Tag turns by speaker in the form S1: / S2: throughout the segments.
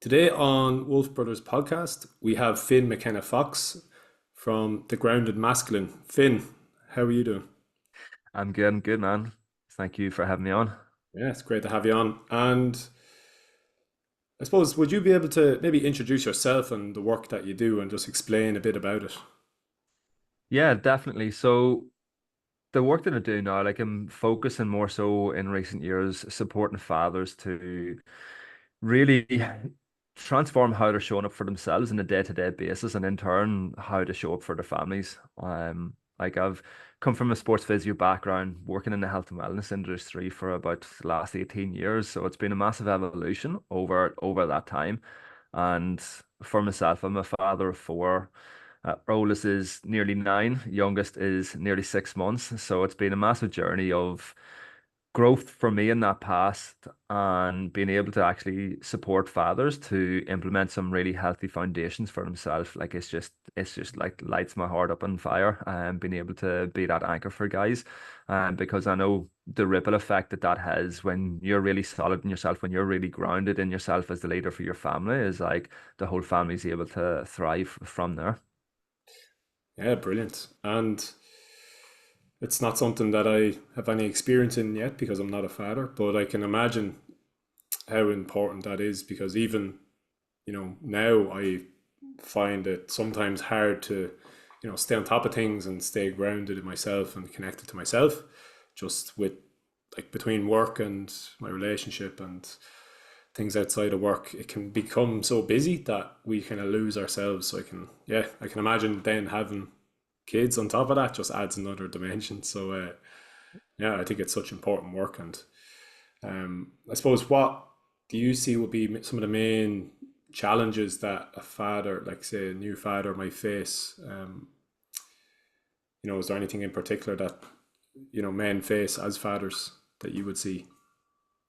S1: Today on Wolf Brothers podcast, we have Finn McKenna-Fox from The Grounded Masculine. Finn, how are you doing?
S2: I'm good, man. Thank you for having me on.
S1: Yeah, it's great to have you on. And I suppose, would you be able to maybe introduce yourself and the work that you do and just explain a bit about it?
S2: Yeah, definitely. So the work that I do now, like I'm focusing more so in recent years, supporting fathers to really transform how they're showing up for themselves on a day-to-day basis, and in turn, how to show up for their families. Like I've come from a sports physio background, working in the health and wellness industry for about the last 18 years. So it's been a massive evolution over that time. And for myself, I'm a father of four. Oldest is nearly 9, youngest is nearly 6 months. So it's been a massive journey of growth for me in that past, and being able to actually support fathers to implement some really healthy foundations for themselves. Like it's just like lights my heart up on fire, and being able to be that anchor for guys, because I know the ripple effect that that has when you're really solid in yourself, when you're really grounded in yourself as the leader for your family, is like the whole family's able to thrive from there.
S1: Yeah, brilliant. And it's not something that I have any experience in yet because I'm not a father, but I can imagine how important that is because even, now I find it sometimes hard to, stay on top of things and stay grounded in myself and connected to myself, just with like between work and my relationship and things outside of work. It can become so busy that we kind of lose ourselves. So I can imagine then having kids on top of that just adds another dimension. So, yeah, I think it's such important work. And I suppose what do you see would be some of the main challenges that a father, like say a new father, might face? Is there anything in particular that men face as fathers that you would see?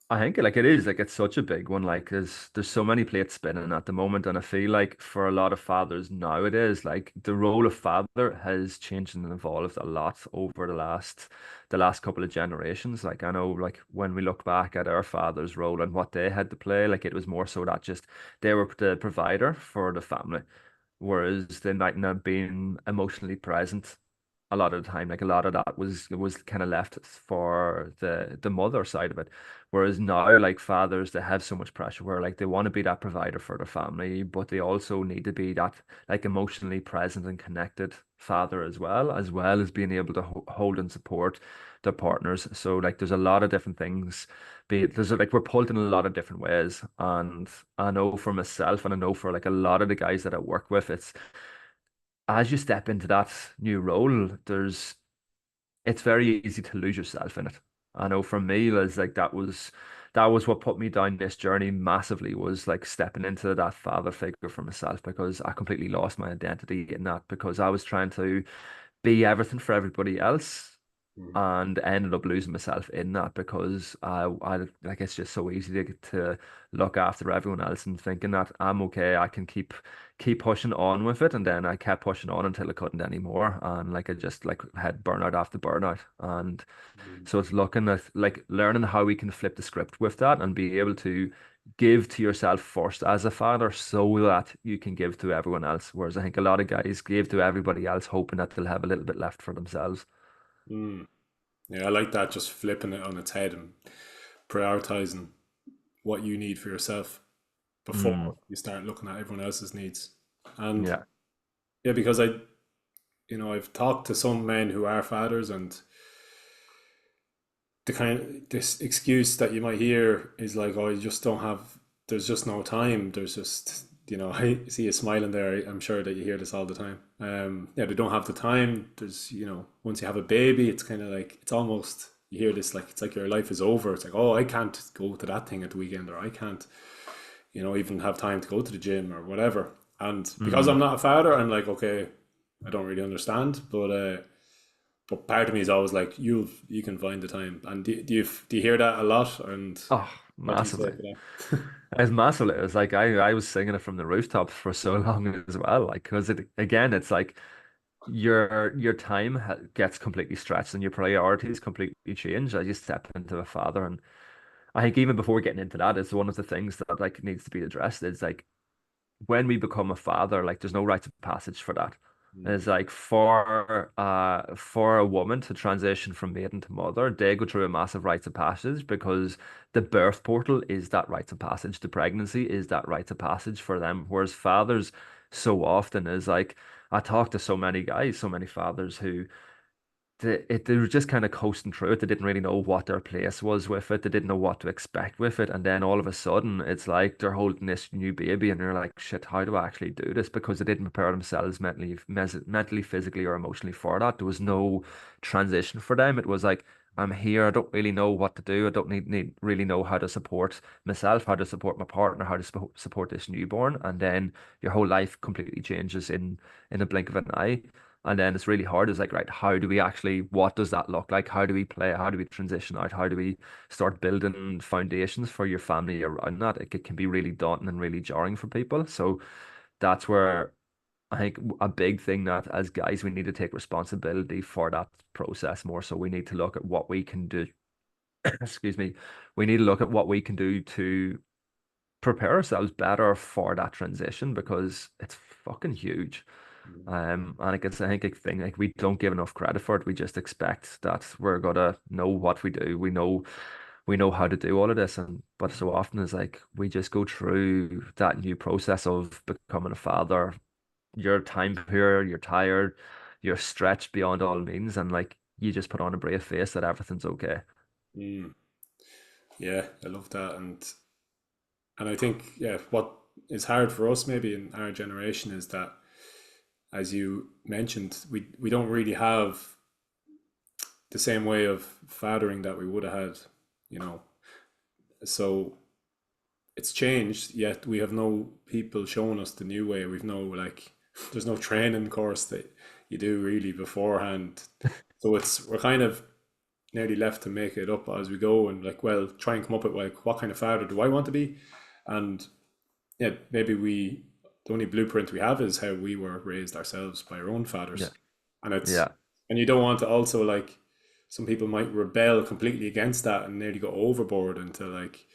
S2: I think like it is like it's such a big one. Like there's so many plates spinning at the moment, and I feel like for a lot of fathers nowadays, like the role of father has changed and evolved a lot over the last couple of generations. Like I know, like when we look back at our father's role and what they had to play, like it was more so that just they were the provider for the family, whereas they might not have been emotionally present a lot of the time. Like a lot of that was kind of left for the mother side of it. Whereas now, like fathers, they have so much pressure where like they want to be that provider for their family, but they also need to be that like emotionally present and connected father as well as being able to hold and support their partners. So like there's a lot of different things. There's like we're pulled in a lot of different ways, and I know for myself, and I know for like a lot of the guys that I work with, it's as you step into that new role, it's very easy to lose yourself in it. I know for me, it's like that was what put me down this journey massively, was like stepping into that father figure for myself, because I completely lost my identity in that, because I was trying to be everything for everybody else,
S1: Mm.
S2: and ended up losing myself in that, because I like it's just so easy to look after everyone else and thinking that I'm okay, I can keep pushing on with it, and then I kept pushing on until I couldn't anymore, and like I just like had burnout after burnout, and
S1: Mm.
S2: so it's looking at like learning how we can flip the script with that and be able to give to yourself first as a father so that you can give to everyone else. Whereas I think a lot of guys give to everybody else hoping that they'll have a little bit left for themselves.
S1: Mm. Yeah, I like that, just flipping it on its head and prioritizing what you need for yourself
S2: Mm,
S1: before you start looking at everyone else's needs. And
S2: yeah.
S1: yeah, because I've talked to some men who are fathers, and this excuse that you might hear is like, "Oh, you just don't have. There's just no time. There's just I see you smiling there. I'm sure that you hear this all the time. Yeah, they don't have the time. There's once you have a baby, it's kind of like it's almost you hear this like it's like your life is over. It's like, oh, I can't go to that thing at the weekend, or I can't even have time to go to the gym or whatever. And because
S2: Mm.
S1: I'm not a father, I'm like, okay, I don't really understand, but part of me is always like, you can find the time. And do you hear that a lot? And
S2: Oh,
S1: what do you say
S2: massively.
S1: to that?
S2: It's massively. It was like I was singing it from the rooftops for so long as well. Like, because it again, it's like your time gets completely stretched and your priorities completely change as you step into a father. I think even before getting into that, it's one of the things that like needs to be addressed is like when we become a father, like there's no rites of passage for that.
S1: Mm,
S2: It's like for a woman to transition from maiden to mother, they go through a massive rites of passage because the birth portal is that rites of passage. The pregnancy is that rites of passage for them. Whereas fathers so often is like I talk to so many guys, so many fathers who they were just kind of coasting through it. They didn't really know what their place was with it. They didn't know what to expect with it. And then all of a sudden, it's like they're holding this new baby, and they're like, "Shit, how do I actually do this?" Because they didn't prepare themselves mentally, physically, or emotionally for that. There was no transition for them. It was like, "I'm here. I don't really know what to do. I don't need really know how to support myself, how to support my partner, how to support this newborn." And then your whole life completely changes in a blink of an eye. And then it's really hard. It's like, right, how do we actually, what does that look like? How do we play? How do we transition out? How do we start building foundations for your family around that? It can be really daunting and really jarring for people. So that's where I think a big thing that as guys, we need to take responsibility for that process more. So we need to look at what we can do. Excuse me. We need to look at what we can do to prepare ourselves better for that transition because it's fucking huge.
S1: mm,
S2: And I think a thing like we don't give enough credit for it. We just expect that we're gonna know what we do. We know how to do all of this, and but so often it's like we just go through that new process of becoming a father. You're time poor, you're tired, you're stretched beyond all means, and like you just put on a brave face that everything's okay.
S1: mm. Yeah, I love that, and I think yeah, what is hard for us maybe in our generation is that, as you mentioned, we don't really have the same way of fathering that we would have had, you know. So it's changed, yet we have no people showing us the new way. We've no like there's no training course that you do really beforehand. So it's we're kind of nearly left to make it up as we go and like well try and come up with like what kind of father do I want to be? And yeah, maybe we the only blueprint we have is how we were raised ourselves by our own
S2: Yeah,
S1: fathers. And it's
S2: yeah,
S1: and you don't want to also like some people might rebel completely against that and nearly go overboard into like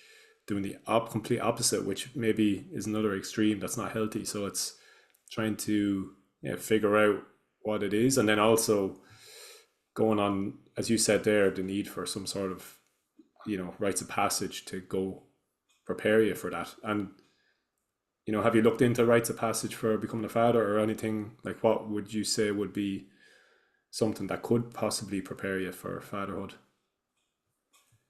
S1: doing the complete opposite, which maybe is another extreme that's not healthy. So it's trying to yeah, figure out what it is, and then also going on, as you said there, the need for some sort of rites of passage to go prepare you for that. And have you looked into rites of passage for becoming a father or anything like? What would you say would be something that could possibly prepare you for fatherhood?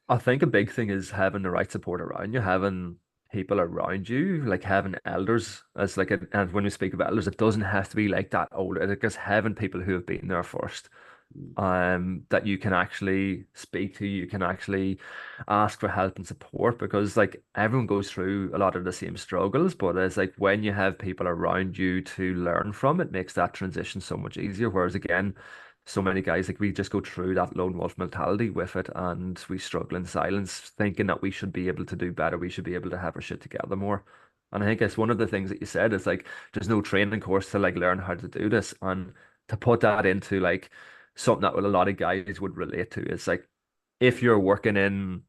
S2: I think a big thing is having the right support around you, having people around you, like having elders as like and when we speak of elders, it doesn't have to be like that older. It's just having people who have been there first, that you can actually speak to, you can actually ask for help and support because like everyone goes through a lot of the same struggles, but it's like when you have people around you to learn from, it makes that transition so much easier. Whereas again, so many guys like we just go through that lone wolf mentality with it and we struggle in silence, thinking that we should be able to do better, we should be able to have our shit together more. And I think it's one of the things that you said is like there's no training course to like learn how to do this. And to put that into like something that a lot of guys would relate to. It's like if you're working in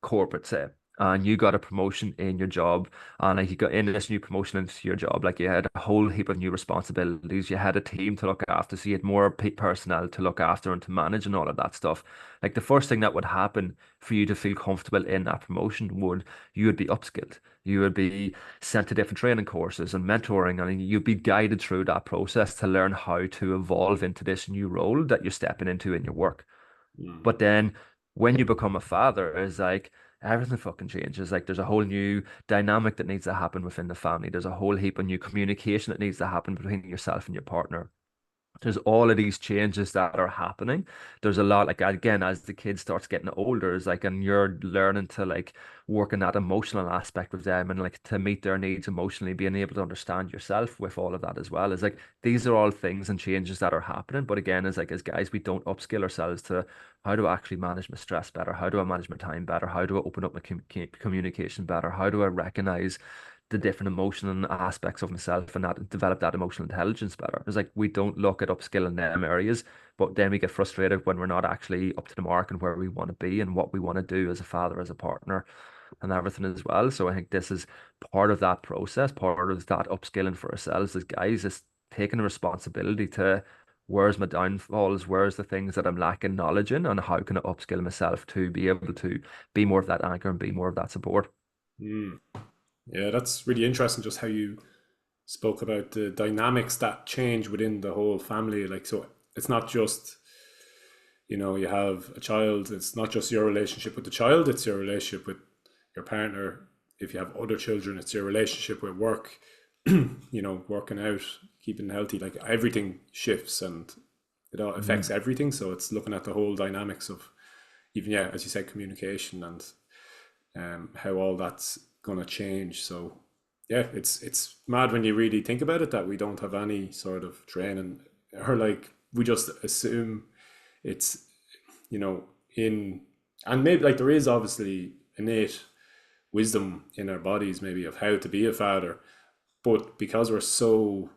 S2: corporate, say, and you got a promotion in your job, and like you got in this new promotion into your job, like you had a whole heap of new responsibilities, you had a team to look after, so you had more personnel to look after and to manage and all of that stuff. Like the first thing that would happen for you to feel comfortable in that promotion would you would be upskilled. You would be sent to different training courses and mentoring, and you'd be guided through that process to learn how to evolve into this new role that you're stepping into in your work.
S1: Mm,
S2: But then when you become a father, it's like everything fucking changes. Like there's a whole new dynamic that needs to happen within the family. There's a whole heap of new communication that needs to happen between yourself and your partner. There's all of these changes that are happening. There's a lot, like again, as the kid starts getting older, it's like, and you're learning to like work in that emotional aspect with them and like to meet their needs emotionally, being able to understand yourself with all of that as well. Is like these are all things and changes that are happening. But again, as like as guys, we don't upskill ourselves to how do I actually manage my stress better? How do I manage my time better? How do I open up my communication better? How do I recognize the different emotional aspects of myself and that develop that emotional intelligence better. It's like we don't look at upskilling them areas, but then we get frustrated when we're not actually up to the mark and where we want to be and what we want to do as a father, as a partner, and everything as well. So I think this is part of that process, part of that upskilling for ourselves as guys, is taking the responsibility to where's my downfalls, where's the things that I'm lacking knowledge in, and how can I upskill myself to be able to be more of that anchor and be more of that support.
S1: Mm. Yeah, that's really interesting. Just how you spoke about the dynamics that change within the whole family. Like, so it's not just, you have a child. It's not just your relationship with the child. It's your relationship with your partner. If you have other children, it's your relationship with work. Working out, keeping healthy. Like everything shifts, and it all affects
S2: Mhm.
S1: everything. So it's looking at the whole dynamics of even, yeah, as you said, communication and how all that's gonna change. So yeah, it's mad when you really think about it that we don't have any sort of training, or like we just assume it's you know in and maybe like there is obviously innate wisdom in our bodies maybe of how to be a father, but because we're so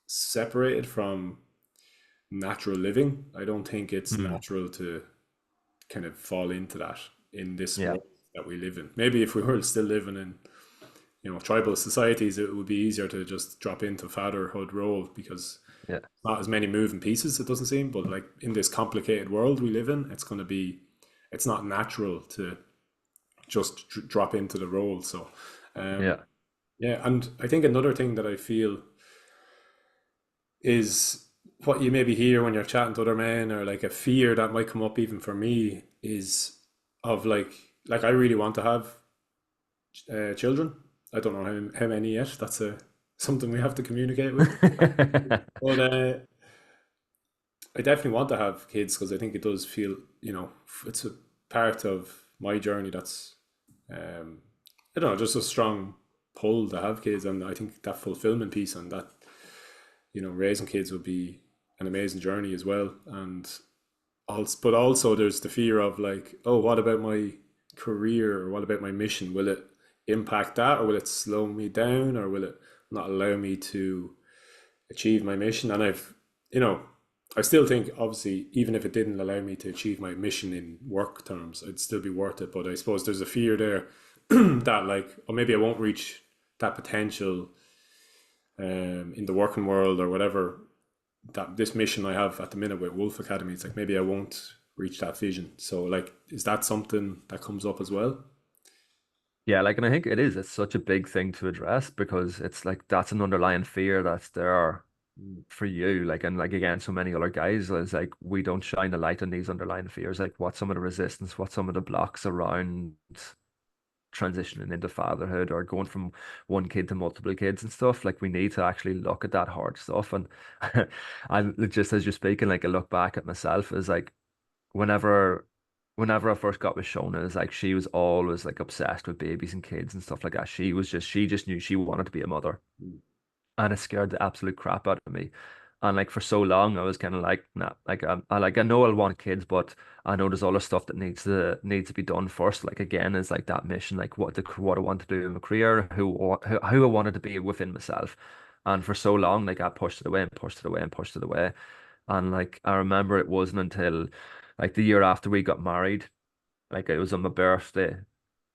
S1: separated from natural living, I don't think it's
S2: Mhm.
S1: natural to kind of fall into that in this
S2: Yeah.
S1: world that we live in. Maybe if we were still living in, tribal societies, it would be easier to just drop into fatherhood role because
S2: Yeah.
S1: not as many moving pieces, it doesn't seem. But like in this complicated world we live in, it's not natural to just drop into the role. So, um,
S2: Yeah.
S1: yeah. And I think another thing that I feel is what you maybe hear when you're chatting to other men, or like a fear that might come up even for me, is of like I really want to have children. I don't know how many yet. That's something we have to communicate with. But I definitely want to have kids because I think it does feel, it's a part of my journey that's, um, I don't know, just a strong pull to have kids. And I think that fulfillment piece and that, raising kids would be an amazing journey as well. And also, but also there's the fear of like, oh, what about my career, or what about my mission? Will it impact that, or will it slow me down, or will it not allow me to achieve my mission? And you know, I still think obviously even if it didn't allow me to achieve my mission in work terms, it'd still be worth it. But I suppose there's a fear there that like, or maybe I won't reach that potential in the working world or whatever, that this mission I have at the minute with Wolf Academy, it's like maybe I won't reach that vision. So like, is that something that comes up as well?
S2: Yeah, like, and I think it is. It's such a big thing to address because it's like that's an underlying fear that's there
S1: Mm.
S2: for you. Like, and like again, so many other guys is like we don't shine a light on these underlying fears. Like, what some of the resistance, what some of the blocks around transitioning into fatherhood or going from one kid to multiple kids and stuff. Like, we need to actually look at that hard stuff. And I just as you're speaking, like I look back at myself as like whenever whenever I first got with Shona, is like she was always like obsessed with babies and kids and stuff like that. She just knew she wanted to be a mother,
S1: Mm.
S2: and it scared the absolute crap out of me. And like for so long, I was kind of like, nah, like I know I'll want kids, but I know there's all the stuff that needs to be done first. Like again, is like that mission, like what I want to do in my career, who I wanted to be within myself. And for so long, like I pushed it away and pushed it away and pushed it away. And like I remember it wasn't until like the year after we got married, like it was on my birthday,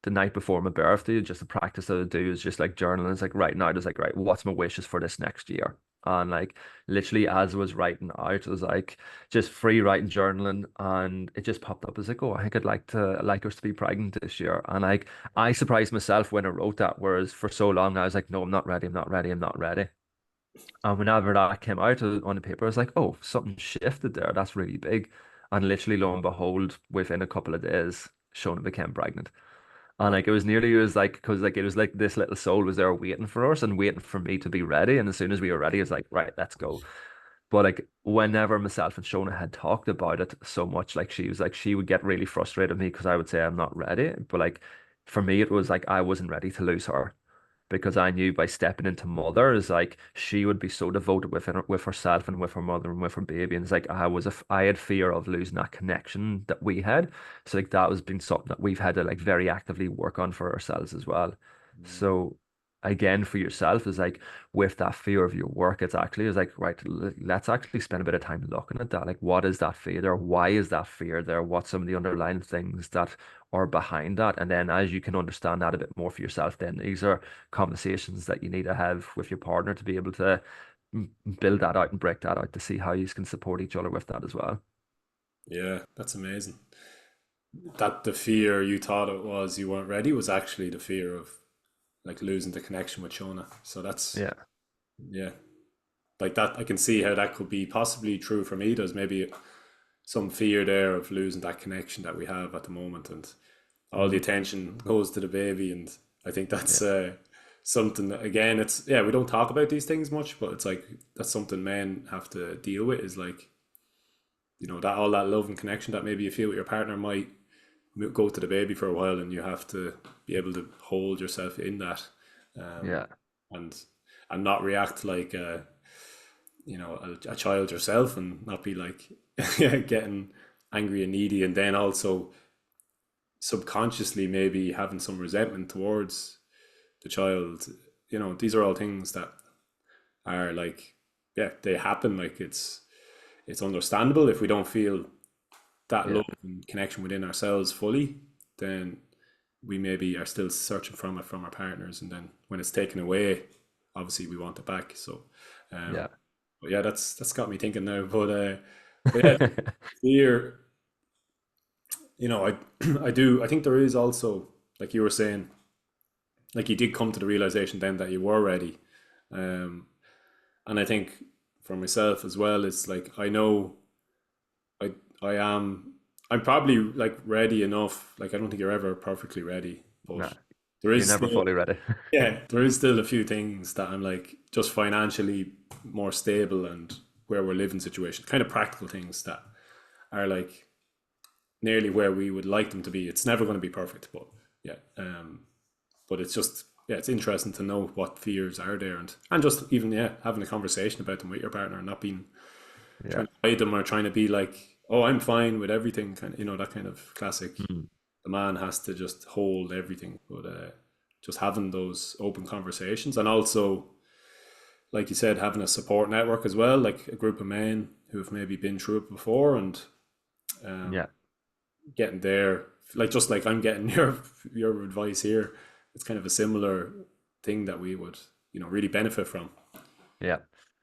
S2: the night before my birthday, just the practice that I do is just like journaling. It's like right now, it's like, right, what's my wishes for this next year? And like literally as I was writing out, it was like just free writing journaling and it just popped up. I was like, oh, I think I'd like us to be pregnant this year. And like I surprised myself when I wrote that, whereas for so long I was like, no, I'm not ready, I'm not ready, I'm not ready. And whenever that came out on the paper, I was like, oh, something shifted there. That's really big. And literally, lo and behold, within a couple of days, Shona became pregnant. And
S1: Wow.
S2: like it was like because like it was like this little soul was there waiting for us and waiting for me to be ready. And as soon as we were ready, it's like, right, let's go. But like whenever myself and Shona had talked about it so much, like she was like she would get really frustrated with me because I would say I'm not ready. But like for me, it was like I wasn't ready to lose her because I knew by stepping into mother is like she would be so devoted with herself and with her mother and with her baby. And it's like I had fear of losing that connection that we had. So like that was been something that we've had to like very actively work on for ourselves as well.
S1: Mm.
S2: So again for yourself is like with that fear of your work, it's actually is like, right, let's actually spend a bit of time looking at that. Like, what is that fear there? Why is that fear there? What's some of the underlying things that are behind that? And then as you can understand that a bit more for yourself, then these are conversations that you need to have with your partner to be able to build that out and break that out to see how you can support each other with that as well.
S1: Yeah, that's amazing. That the fear you thought it was you weren't ready was actually the fear of like losing the connection with Shona. So that's,
S2: Yeah.
S1: yeah, like that. I can see how that could be possibly true for me. There's maybe some fear there of losing that connection that we have at the moment, and all the
S2: Hmm.
S1: attention goes to the baby. And I think
S2: Yeah.
S1: that's something that, again, it's, yeah, we don't talk about these things much, but it's like that's something men have to deal with, is like, that all that love and connection that maybe you feel with your partner might go to the baby for a while, and you have to be able to hold yourself in that,
S2: Yeah.
S1: and not react like a child yourself, and not be like getting angry and needy, and then also subconsciously maybe having some resentment towards the child. These are all things that are like, yeah, they happen. Like it's understandable if we don't feel that
S2: Yeah.
S1: love and connection within ourselves fully, then we maybe are still searching from it from our partners, and then when it's taken away, obviously we want it back. So,
S2: Yeah.
S1: but yeah, that's got me thinking now. But yeah, fear. I I think there is also, like you were saying, like you did come to the realization then that you were ready, um, and I think for myself as well, it's like I know I I am I'm probably like ready enough. Like I don't think you're ever perfectly ready, but
S2: Nah,
S1: there
S2: you're
S1: is
S2: never
S1: still,
S2: fully ready.
S1: yeah, there is still a few things that I'm like just financially more stable, and where we're living situation, kind of practical things that are like nearly where we would like them to be. It's never going to be perfect, but yeah, but it's just, yeah, it's interesting to know what fears are there, and just even, yeah, having a conversation about them with your partner, and not being
S2: Yeah.
S1: trying to hide them, or trying to be like, oh, I'm fine with everything, kind of, that kind of classic.
S2: Mm.
S1: The man has to just hold everything, but just having those open conversations, and also, like you said, having a support network as well, like a group of men who have maybe been through it before, and
S2: Yeah.
S1: getting there, like just like I'm getting your advice here. It's kind of a similar thing that we would, really benefit from.
S2: Yeah.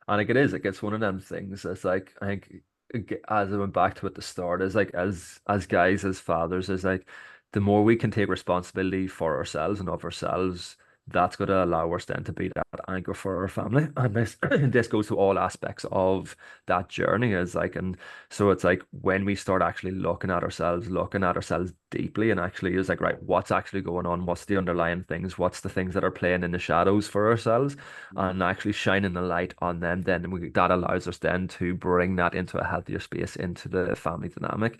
S2: And like it is, like it's one of them things. It's like I think as I went back to at the start, is like as guys, as fathers, is like the more we can take responsibility for ourselves and of ourselves, that's going to allow us then to be that anchor for our family. And this this goes to all aspects of that journey. Is like, and so it's like when we start actually looking at ourselves deeply, and actually is like, right, what's actually going on? What's the underlying things? What's the things that are playing in the shadows for ourselves? And actually shining the light on them, then that allows us then to bring that into a healthier space into the family dynamic.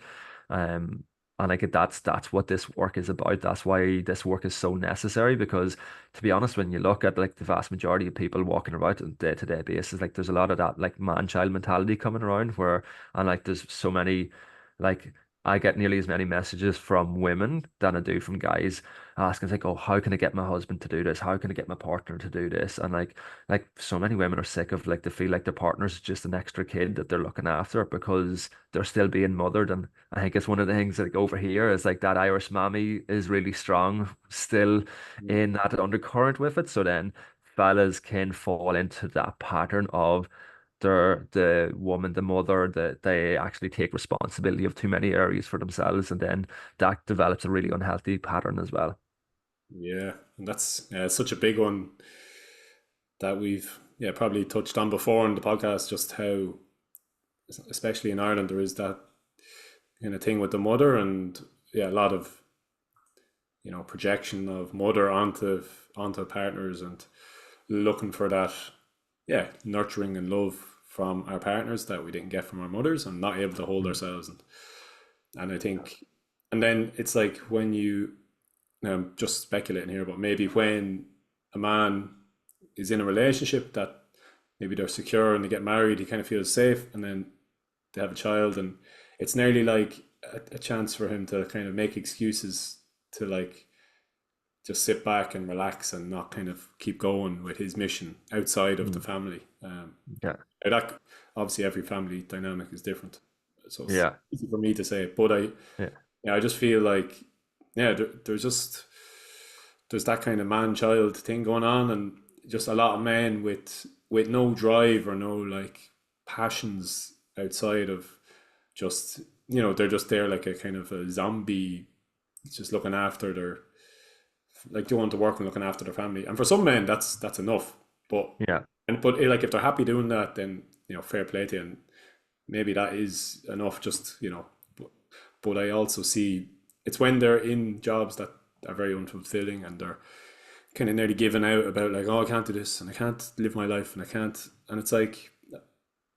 S2: Um, and like that's what this work is about. That's why this work is so necessary because, to be honest, when you look at like the vast majority of people walking around on a day-to-day basis, like there's a lot of that like man-child mentality coming around where, and like there's so many, like I get nearly as many messages from women than I do from guys asking like, oh, how can I get my husband to do this? How can I get my partner to do this? And like so many women are sick of like they feel like their partner's just an extra kid that they're looking after because they're still being mothered. And I think it's one of the things like over here is like that Irish mammy is really strong still in that undercurrent with it. So then fellas can fall into that pattern of the woman, the mother, that they actually take responsibility of too many areas for themselves, and then that develops a really unhealthy pattern as well.
S1: Yeah, and that's, yeah, it's such a big one that we've, yeah, probably touched on before in the podcast. Just how, especially in Ireland, there is that kind of thing with the mother, and yeah, a lot of, projection of mother onto partners, and looking for that, yeah, nurturing and love from our partners that we didn't get from our mothers, and not able to hold
S2: Mm.
S1: ourselves. And I think, and then it's like when you, now I'm just speculating here, but maybe when a man is in a relationship that maybe they're secure and they get married, he kind of feels safe, and then they have a child, and it's nearly like a chance for him to kind of make excuses to like just sit back and relax and not kind of keep going with his mission outside of the
S2: Mm.
S1: family.
S2: Yeah.
S1: That obviously every family dynamic is different, so it's
S2: Yeah.
S1: easy for me to say. But
S2: Yeah.
S1: yeah, I just feel like there's that kind of man child thing going on, and just a lot of men with no drive or no like passions outside of just they're just there like a kind of a zombie, just looking after their like going to work and looking after their family. And for some men, that's enough. But
S2: Yeah.
S1: like if they're happy doing that, then fair play to you, and maybe that is enough. Just but I also see it's when they're in jobs that are very unfulfilling and they're kind of nearly giving out about like, oh, I can't do this and I can't live my life and I can't, and it's like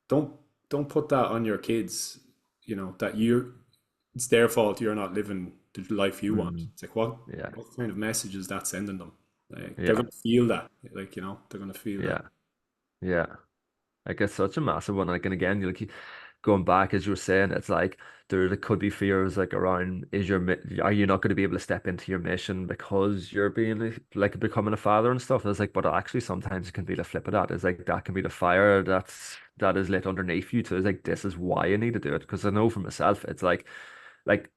S1: don't don't put that on your kids. That you it's their fault you're not living the life you want.
S2: Mm.
S1: It's like what
S2: Yeah.
S1: what kind of message is that sending them? Like they're
S2: Yeah.
S1: gonna feel that. Like they're gonna feel that.
S2: Yeah. Yeah. Like it's such a massive one. Like, and again, you like going back as you were saying, it's like there could be fears like around are you not going to be able to step into your mission because you're being like becoming a father and stuff. It's like, but actually sometimes it can be the flip of that. It's like that can be the fire that is lit underneath you too. It's like this is why I need to do it because I know for myself, it's like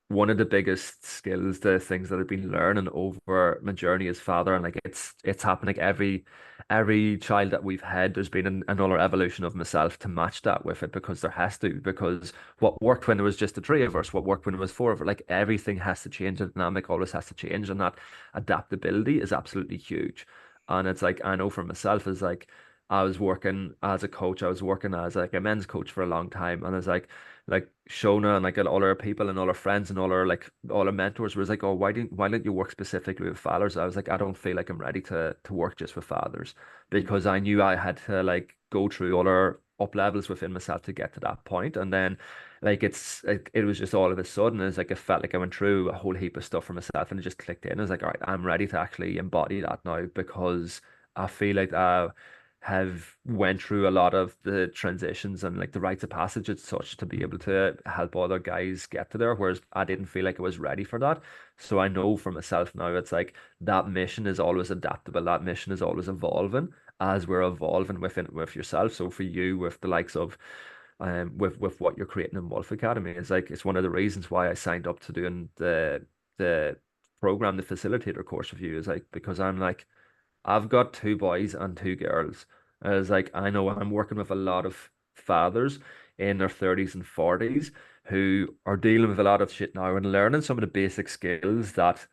S2: one of the biggest skills, the things that I've been learning over my journey as father, and like it's happening like every child that we've had, there's been another evolution of myself to match that with it because there has to, because what worked when there was just the three of us, what worked when there was four of us, like everything has to change. The dynamic always has to change, and that adaptability is absolutely huge. And it's like I know for myself is like I was working as a coach, I was working as like a men's coach for a long time, and it's like Shona and like all our people and all our friends and all our mentors was like, oh, why don't you work specifically with fathers? I was like, I don't feel like I'm ready to work just with fathers because I knew I had to like go through other up levels within myself to get to that point. And then like it was just all of a sudden it's like it felt like I went through a whole heap of stuff for myself and it just clicked in. I was like, all right, I'm ready to actually embody that now because I feel like have went through a lot of the transitions and like the rites of passage as such to be able to help other guys get to there, whereas I didn't feel like I was ready for that. So I know for myself now, it's like that mission is always adaptable. That mission is always evolving as we're evolving within with yourself. So for you, with the likes of with what you're creating in Wolf Academy, is like it's one of the reasons why I signed up to doing the program, the facilitator course with you, is like because I'm like I've got two boys and two girls. As like I know I'm working with a lot of fathers in their 30s and 40s who are dealing with a lot of shit now and learning some of the basic skills that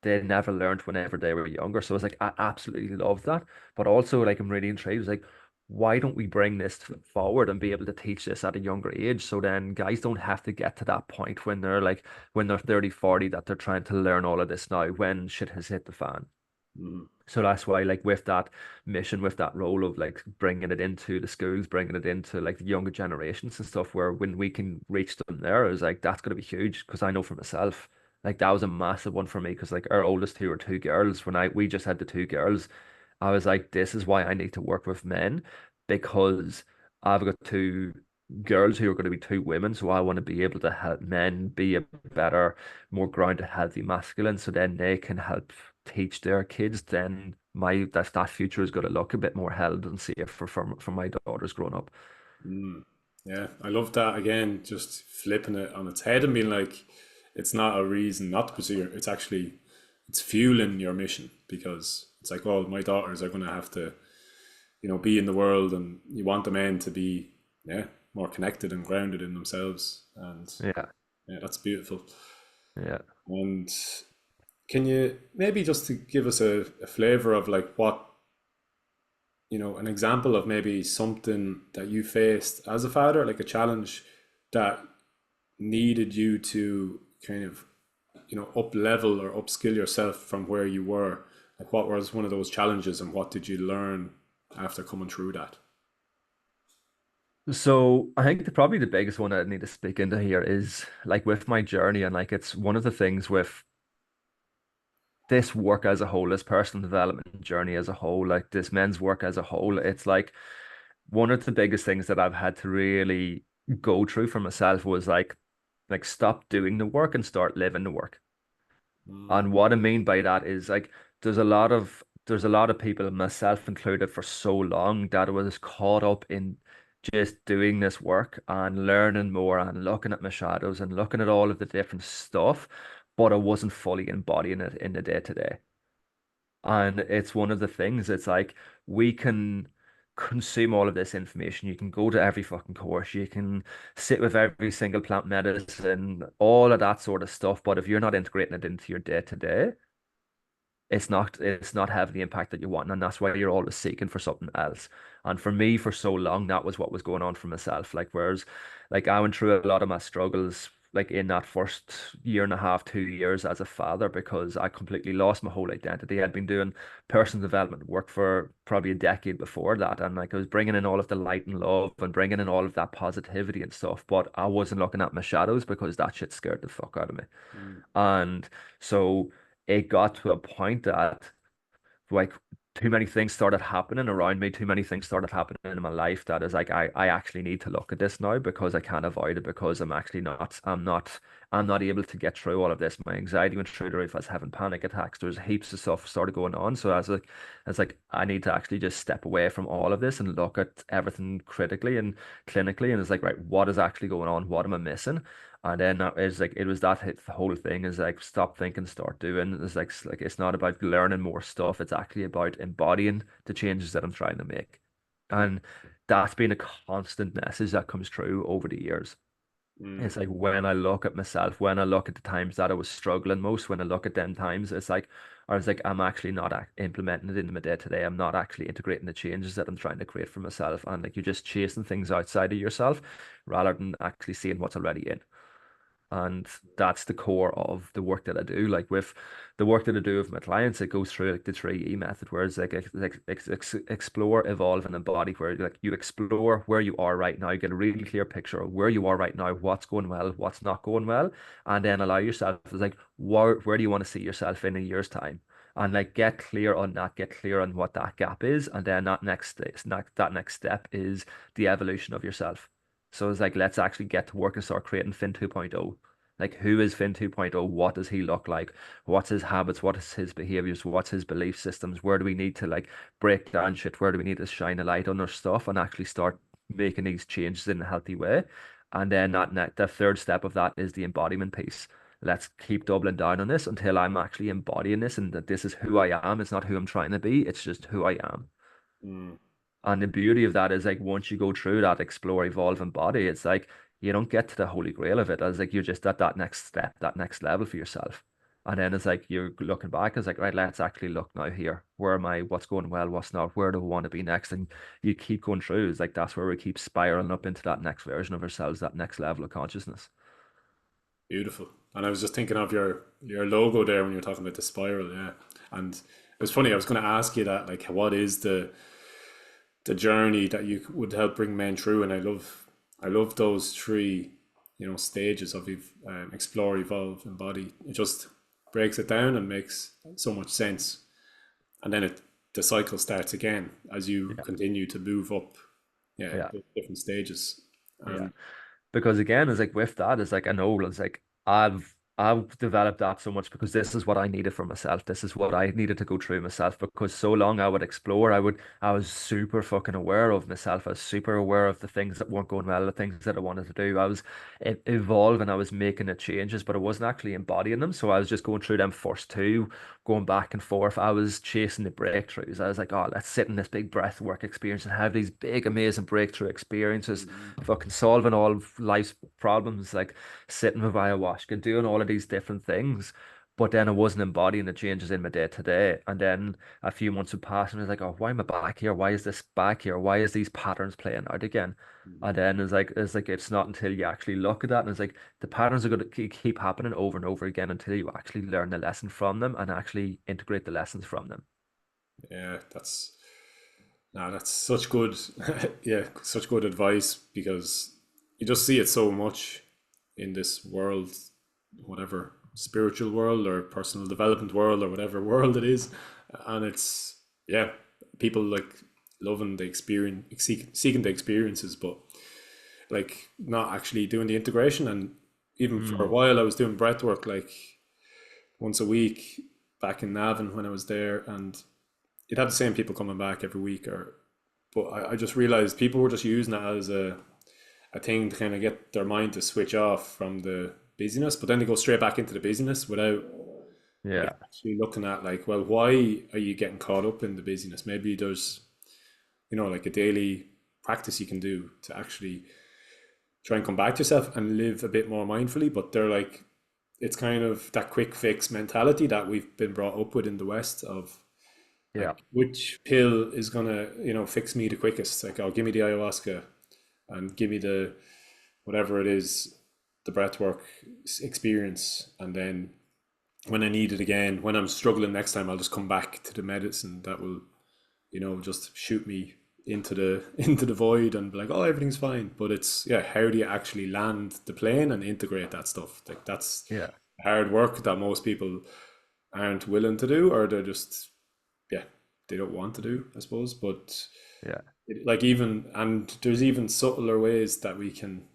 S2: they never learned whenever they were younger. So it's like I absolutely love that. But also like I'm really intrigued. It's like why don't we bring this forward and be able to teach this at a younger age so then guys don't have to get to that point when they're like when they're 30, 40 that they're trying to learn all of this now when shit has hit the fan.
S1: Mm.
S2: So that's why, like, with that mission, with that role of like bringing it into the schools, bringing it into like the younger generations and stuff, where when we can reach them there, I was like, that's going to be huge. Because I know for myself, like, that was a massive one for me. Because like our oldest two were two girls. When we just had the two girls, I was like, this is why I need to work with men because I've got two girls who are going to be two women. So I want to be able to help men be a better, more grounded, healthy masculine. So then they can help teach their kids, then that future is going to look a bit more held and safe for my daughters growing up.
S1: Mm. Yeah, I love that again, just flipping it on its head and being like, it's not a reason not to pursue it. It's actually it's fueling your mission because it's like, well, my daughters are going to have to, be in the world, and you want the men to be, yeah, more connected and grounded in themselves, and
S2: Yeah,
S1: yeah, that's beautiful.
S2: yeah.
S1: And can you maybe just to give us a flavor of like what an example of maybe something that you faced as a father, like a challenge that needed you to kind of, up level or upskill yourself from where you were? Like, what was one of those challenges, and what did you learn after coming through that?
S2: So I think probably the biggest one I need to speak into here is like with my journey, and like it's one of the things with this work as a whole, this personal development journey as a whole, like this men's work as a whole, it's like one of the biggest things that I've had to really go through for myself was like stop doing the work and start living the work.
S1: Mm,
S2: And what I mean by that is like there's a lot of people, myself included, for so long that I was caught up in just doing this work and learning more and looking at my shadows and looking at all of the different stuff, but I wasn't fully embodying it in the day to day. And it's one of the things, it's like we can consume all of this information. You can go to every fucking course, you can sit with every single plant medicine, all of that sort of stuff. But if you're not integrating it into your day to day, it's not having the impact that you want, and that's why you're always seeking for something else. And for me, for so long, that was what was going on for myself. Like whereas, like I went through a lot of my struggles like in that first year and a half, 2 years as a father, because I completely lost my whole identity. I'd been doing personal development work for probably a decade before that, and like I was bringing in all of the light and love and bringing in all of that positivity and stuff, but I wasn't looking at my shadows because that shit scared the fuck out of me.
S1: mm,
S2: And so it got to a point that like too many things started happening around me, too many things started happening in my life that is like I actually need to look at this now because I can't avoid it because I'm not able to get through all of this. My anxiety went through the roof. I was having panic attacks. There's heaps of stuff started going on. So I was like I need to actually just step away from all of this and look at everything critically and clinically. And it's like, right, what is actually going on? What am I missing? And then that is like it was that the whole thing is like stop thinking, start doing. It's like it's not about learning more stuff. It's actually about embodying the changes that I'm trying to make. And that's been a constant message that comes through over the years.
S1: mm.
S2: It's like when I look at myself, when I look at the times that I was struggling most, when I look at them times, it's like I was like, I'm actually not implementing it into my day to day. I'm not actually integrating the changes that I'm trying to create for myself. And like you're just chasing things outside of yourself rather than actually seeing what's already in. And that's the core of the work that I do. Like with the work that I do with my clients, it goes through like the 3E method, where it's like explore, evolve, and embody, where like you explore where you are right now, you get a really clear picture of where you are right now, what's going well, what's not going well, and then allow yourself, it's like, where do you want to see yourself in a year's time? And like get clear on that, get clear on what that gap is, and then that next step is the evolution of yourself. So it's like, let's actually get to work and start creating Finn 2.0. Like, who is Finn 2.0? What does he look like? What's his habits? What is his behaviors? What's his belief systems? Where do we need to like break down shit? Where do we need to shine a light on our stuff and actually start making these changes in a healthy way? And then the third step of that is the embodiment piece. Let's keep doubling down on this until I'm actually embodying this and that this is who I am. It's not who I'm trying to be. It's just who I am.
S1: Mm.
S2: And the beauty of that is like once you go through that explore, evolve, and body, it's like you don't get to the holy grail of it. It's like you're just at that next step, that next level for yourself. And then it's like you're looking back, it's like, right, let's actually look now here. Where am I? What's going well? What's not? Where do we want to be next? And you keep going through. It's like that's where we keep spiraling up into that next version of ourselves, that next level of consciousness.
S1: Beautiful. And I was just thinking of your logo there when you were talking about the spiral, yeah. And it was funny. I was going to ask you that, like, what is the journey that you would help bring men through? And I love those three, stages of explore, evolve, embody. It just breaks it down and makes so much sense. And then the cycle starts again as you
S2: Yeah.
S1: continue to move up, yeah,
S2: Yeah.
S1: the different stages.
S2: Yeah.
S1: And
S2: Because again, it's like with that, it's like I know it's like I've developed that so much because this is what I needed for myself. This is what I needed to go through myself because so long I would explore, I was super fucking aware of myself. I was super aware of the things that weren't going well, the things that I wanted to do. I was evolving, I was making the changes, but I wasn't actually embodying them. So I was just going through them first two, going back and forth. I was chasing the breakthroughs. I was like, oh, let's sit in this big breath work experience and have these big, amazing breakthrough experiences, fucking solving all of life's problems, like sitting with ayahuasca, doing all of these different things. But then I wasn't embodying the changes in my day to day. And then a few months would pass and I was like, oh, why am I back here? Why is this back here? Why is these patterns playing out again? And then it's not until you actually look at that and it's like the patterns are going to keep happening over and over again until you actually learn the lesson from them and actually integrate the lessons from them.
S1: yeah, that's such good, yeah, such good advice because you just see it so much in this world, whatever spiritual world or personal development world or whatever world it is, and it's yeah, people like loving the experience, seeking the experiences, but like not actually doing the integration. And even for a
S2: Mm,
S1: while, I was doing breath work, like once a week back in Navan when I was there, and you'd have the same people coming back every week. Or, but I just realized people were just using it as a thing to kind of get their mind to switch off from the busyness, but then they go straight back into the busyness without like
S2: Yeah.
S1: actually looking at like, well, why are you getting caught up in the busyness? Maybe there's, like a daily practice you can do to actually try and come back to yourself and live a bit more mindfully. But they're like, it's kind of that quick fix mentality that we've been brought up with in the West of
S2: Yeah.
S1: like, which pill is gonna, fix me the quickest? Like, oh, give me the ayahuasca and give me the whatever it is, the breathwork experience, and then when I need it again, when I'm struggling next time, I'll just come back to the medicine that will, just shoot me into the into the void and be like, oh, everything's fine. But it's, yeah, how do you actually land the plane and integrate that stuff? Like that's
S2: Yeah.
S1: hard work that most people aren't willing to do, or they're just, yeah, they don't want to do, I suppose. But
S2: Yeah.
S1: like, even, and there's even subtler ways that we can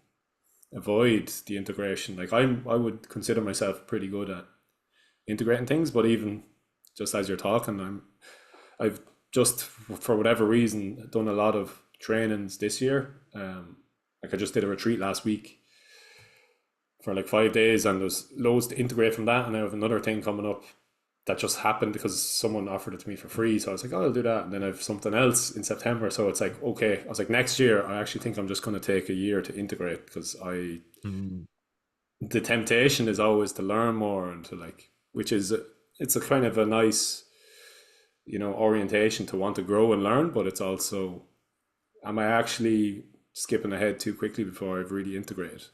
S1: avoid the integration. Like I would consider myself pretty good at integrating things, but even just as you're talking, I've just for whatever reason done a lot of trainings this year. Like I just did a retreat last week for like 5 days, and there's loads to integrate from that. And I have another thing coming up that just happened because someone offered it to me for free. So I was like, oh, I'll do that. And then I have something else in September. So it's like, okay, I was like, next year, I actually think I'm just going to take a year to integrate, because
S2: Mm.
S1: the temptation is always to learn more and to like, which is, it's a kind of a nice, orientation to want to grow and learn, but it's also, am I actually skipping ahead too quickly before I've really integrated?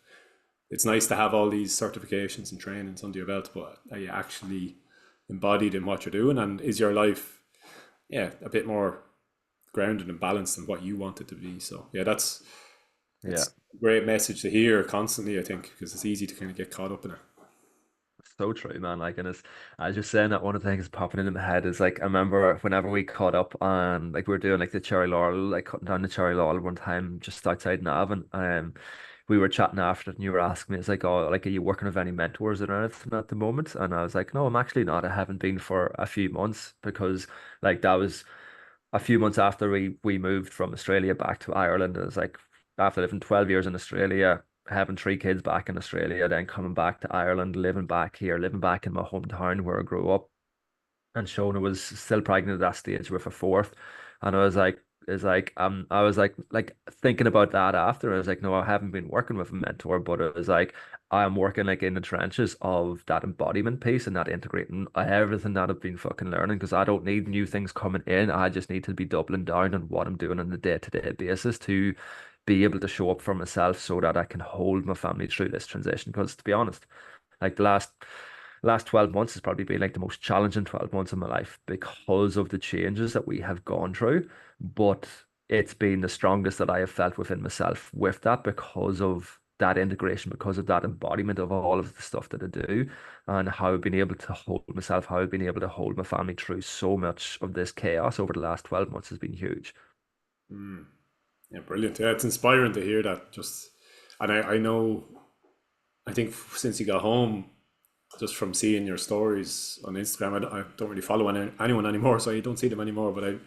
S1: It's nice to have all these certifications and trainings under your belt, but are you actually embodied in what you're doing? And is your life, yeah, a bit more grounded and balanced than what you want it to be? So yeah,
S2: Yeah.
S1: it's a great message to hear constantly, I think, because it's easy to kind of get caught up in it.
S2: So true, man. Like, and it's as you're saying that, one of the things popping into my head is like I remember whenever we caught up and like we were doing like the cherry laurel, like cutting down the cherry laurel one time just outside Navan. We were chatting after it, and you were asking me, it's like, oh, like, are you working with any mentors or anything at the moment? And I was like, no, I'm actually not. I haven't been for a few months because like that was a few months after we moved from Australia back to Ireland. It was like after living 12 years in Australia, having three kids back in Australia, then coming back to Ireland, living back here, living back in my hometown where I grew up. And Shona was still pregnant at that stage with a fourth. And I was like, I was like thinking about that after. I was like, no, I haven't been working with a mentor, but it was like I'm working like in the trenches of that embodiment piece and that integrating everything that I've been fucking learning because I don't need new things coming in. I just need to be doubling down on what I'm doing on a day-to-day basis to be able to show up for myself so that I can hold my family through this transition. Because to be honest, like the last 12 months has probably been like the most challenging 12 months of my life because of the changes that we have gone through. But it's been the strongest that I have felt within myself with that because of that integration, because of that embodiment of all of the stuff that I do and how I've been able to hold myself, how I've been able to hold my family through so much of this chaos over the last 12 months has been huge.
S1: Mm. Yeah, brilliant. Yeah, it's inspiring to hear that. Just, and I know, I think since you got home, just from seeing your stories on Instagram, I don't really follow anyone anymore, so you don't see them anymore. But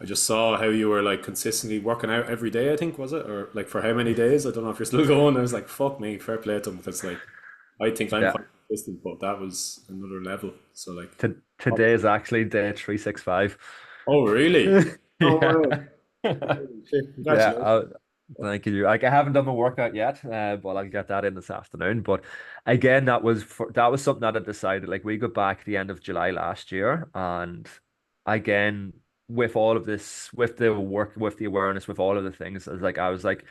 S1: I just saw how you were like consistently working out every day. I think was it, or like for how many days? I don't know if you're still going. I was like, fuck me, fair play to them, because like I think I'm
S2: Yeah.
S1: quite consistent, but that was another level. So like,
S2: Today is actually day 365.
S1: oh really? Oh
S2: Yeah.
S1: wow! Holy shit!
S2: Yeah,
S1: Congratulations.
S2: thank you. Like I haven't done my workout yet, but I'll get that in this afternoon. But again, that was something that I decided. Like we got back at the end of July last year, and again with all of this, with the work, with the awareness, with all of the things, I was like,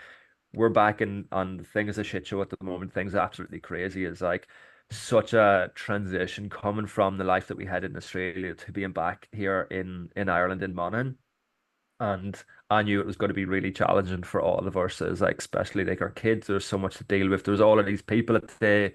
S2: we're back in on things a shit show at the moment. Things are absolutely crazy. It's like such a transition coming from the life that we had in Australia to being back here in Ireland in Monaghan. And I knew it was going to be really challenging for all of us, as like especially like our kids. There's so much to deal with. There's all of these people that they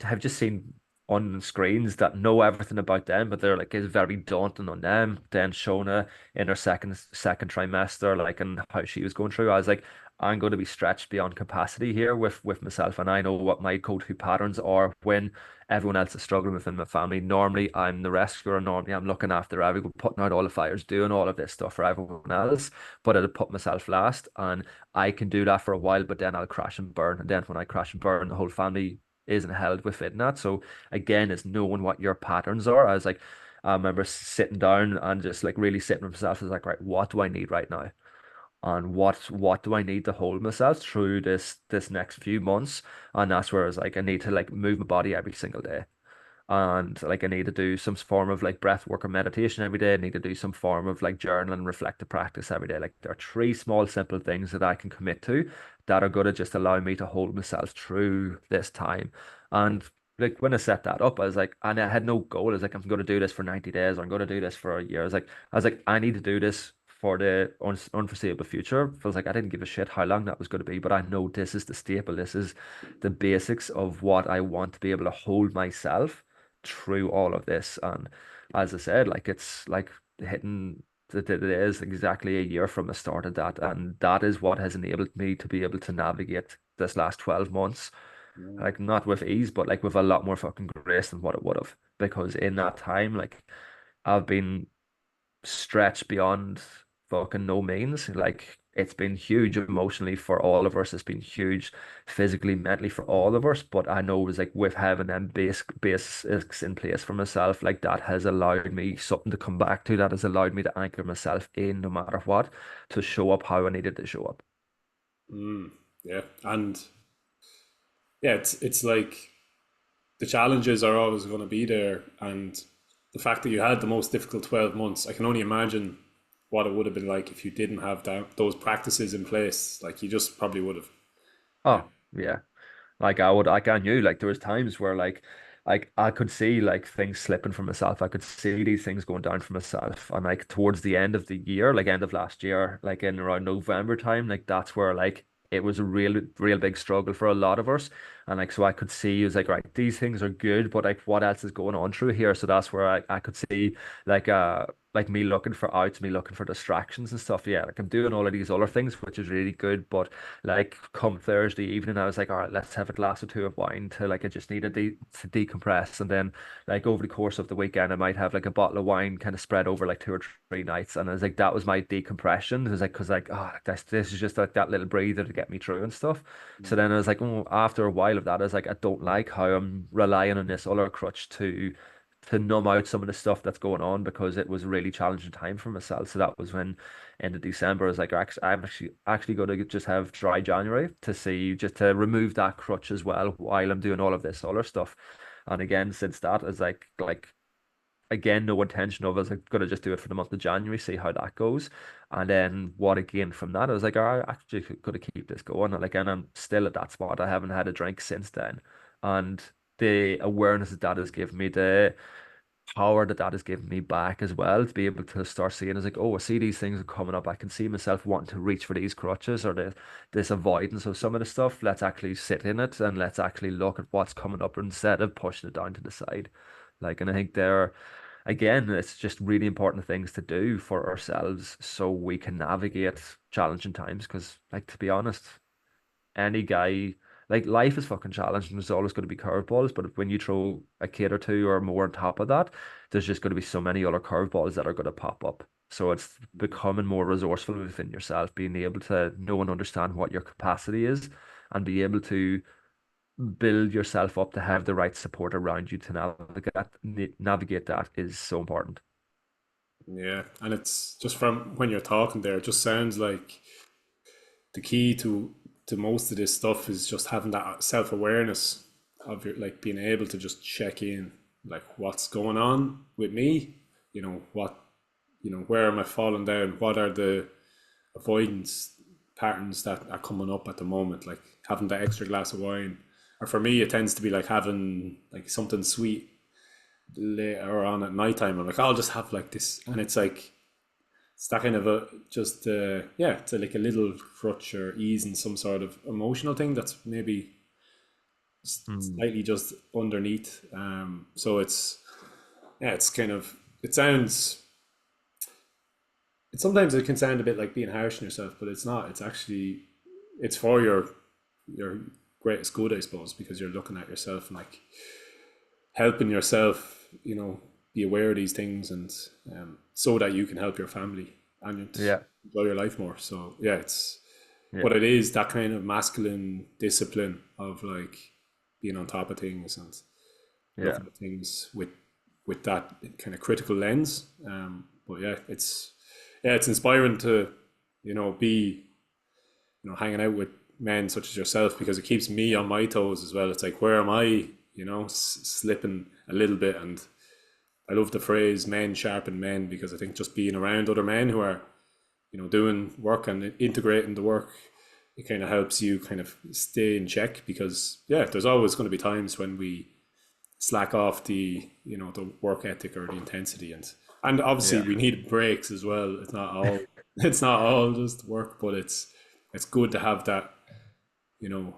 S2: have just seen. on screens that know everything about them, but they're like it's very daunting on them. Then Shona in her second trimester, like and how she was going through, I was like, I'm going to be stretched beyond capacity here with myself, and I know what my go-to patterns are when everyone else is struggling within my family. Normally, I'm the rescuer. Normally, I'm looking after everyone, putting out all the fires, doing all of this stuff for everyone else. But I'd put myself last, and I can do that for a while, but then I'll crash and burn. And then when I crash and burn, the whole family isn't held within that. So again, it's knowing what your patterns are. I was like, I remember sitting down and just like really sitting with myself. I was like, right, what do I need right now? And what do I need to hold myself through this next few months? And that's where I was like, I need to like move my body every single day. And like I need to do some form of like breath work or meditation every day. I need to do some form of like journal and reflective practice every day. Like there are three small simple things that I can commit to that are going to just allow me to hold myself through this time. And like when I set that up, I was like, and I had no goal. I was like, I'm going to do this for 90 days or I'm going to do this for a year. I was like, I need to do this for the unforeseeable future. Feels like I didn't give a shit how long that was going to be, but I know this is the staple. This is the basics of what I want to be able to hold myself through all of this. And as I said, like it's like hitting it is exactly a year from the start of that. And that is what has enabled me to be able to navigate this last 12 months.
S1: Mm.
S2: Like not with ease, but like with a lot more fucking grace than what it would have. Because in that time, like I've been stretch beyond fucking no means. Like it's been huge emotionally for all of us. It's been huge physically, mentally for all of us. But I know it was like with having them basics in place for myself, like that has allowed me something to come back to. That has allowed me to anchor myself in no matter what, to show up how I needed to show up.
S1: Mm. Yeah, and yeah, it's like the challenges are always going to be there, and the fact that you had the most difficult 12 months, I can only imagine what it would have been like if you didn't have those practices in place. Like you just probably would have. Yeah.
S2: Oh, yeah. Like I knew like there was times where like I could see like things slipping for myself. I could see these things going down for myself. And like towards the end of the year, like end of last year, like in around November time, like that's where like it was a real big struggle for a lot of us. And like so I could see it was like, right, these things are good, but like what else is going on through here? So that's where I could see like like me looking for outs, me looking for distractions and stuff. Yeah, like I'm doing all of these other things, which is really good, but like come Thursday evening, I was like, all right, let's have a glass or two of wine to like I just needed to decompress. And then like over the course of the weekend, I might have like a bottle of wine kind of spread over like 2 or 3 nights. And I was like, that was my decompression. It was like, cause like, oh, this is just like that little breather to get me through and stuff. So then I was like, oh, after a while of that, I was like, I don't like how I'm relying on this other crutch to numb out some of the stuff that's going on because it was a really challenging time for myself. So that was when end of December I was like, I'm actually going to just have dry January to see just to remove that crutch as well while I'm doing all of this other stuff. And again, since that is like again, no intention of us like, gonna just do it for the month of January, see how that goes. And then what again from that, I was like, all right, actually gonna keep this going. And like, and I'm still at that spot. I haven't had a drink since then. And the awareness that has given me, the power that has given me back as well, to be able to start seeing is like, oh, I see these things are coming up. I can see myself wanting to reach for these crutches or this avoidance of some of the stuff. Let's actually sit in it and let's actually look at what's coming up instead of pushing it down to the side. Like, and I think there, again, it's just really important things to do for ourselves so we can navigate challenging times. Because, like, to be honest, any guy, like life is fucking challenging. There's always going to be curveballs, but when you throw a kid or two or more on top of that, there's just going to be so many other curveballs that are going to pop up. So it's becoming more resourceful within yourself, being able to know and understand what your capacity is and be able to build yourself up to have the right support around you to navigate that is so important.
S1: Yeah, and it's just from when you're talking there, it just sounds like the key to most of this stuff is just having that self awareness of your like being able to just check in, like what's going on with me, what, where am I falling down, what are the avoidance patterns that are coming up at the moment, like having that extra glass of wine, or for me it tends to be like having like something sweet later on at night time. I'm like, I'll just have like this, and it's like it's that kind of a just yeah, it's like a little crutch or ease in some sort of emotional thing that's maybe
S2: Mm.
S1: slightly just underneath. So it's yeah, it's kind of it sounds. It sometimes it can sound a bit like being harsh on yourself, but it's not. It's actually it's for your greatest good, I suppose, because you're looking at yourself and like helping yourself, be aware of these things and so that you can help your family and
S2: Yeah,
S1: enjoy your life more. So yeah, it's
S2: yeah,
S1: but it is that kind of masculine discipline of like being on top of things and
S2: yeah,
S1: looking at things with that kind of critical lens. But yeah, it's inspiring to be hanging out with men such as yourself because it keeps me on my toes as well. It's like where am I slipping a little bit, and I love the phrase "men sharpen men" because I think just being around other men who are doing work and integrating the work, it kind of helps you kind of stay in check because yeah, there's always going to be times when we slack off the work ethic or the intensity, and obviously
S2: yeah,
S1: we need breaks as well. It's not all it's not all just work, but it's good to have that you know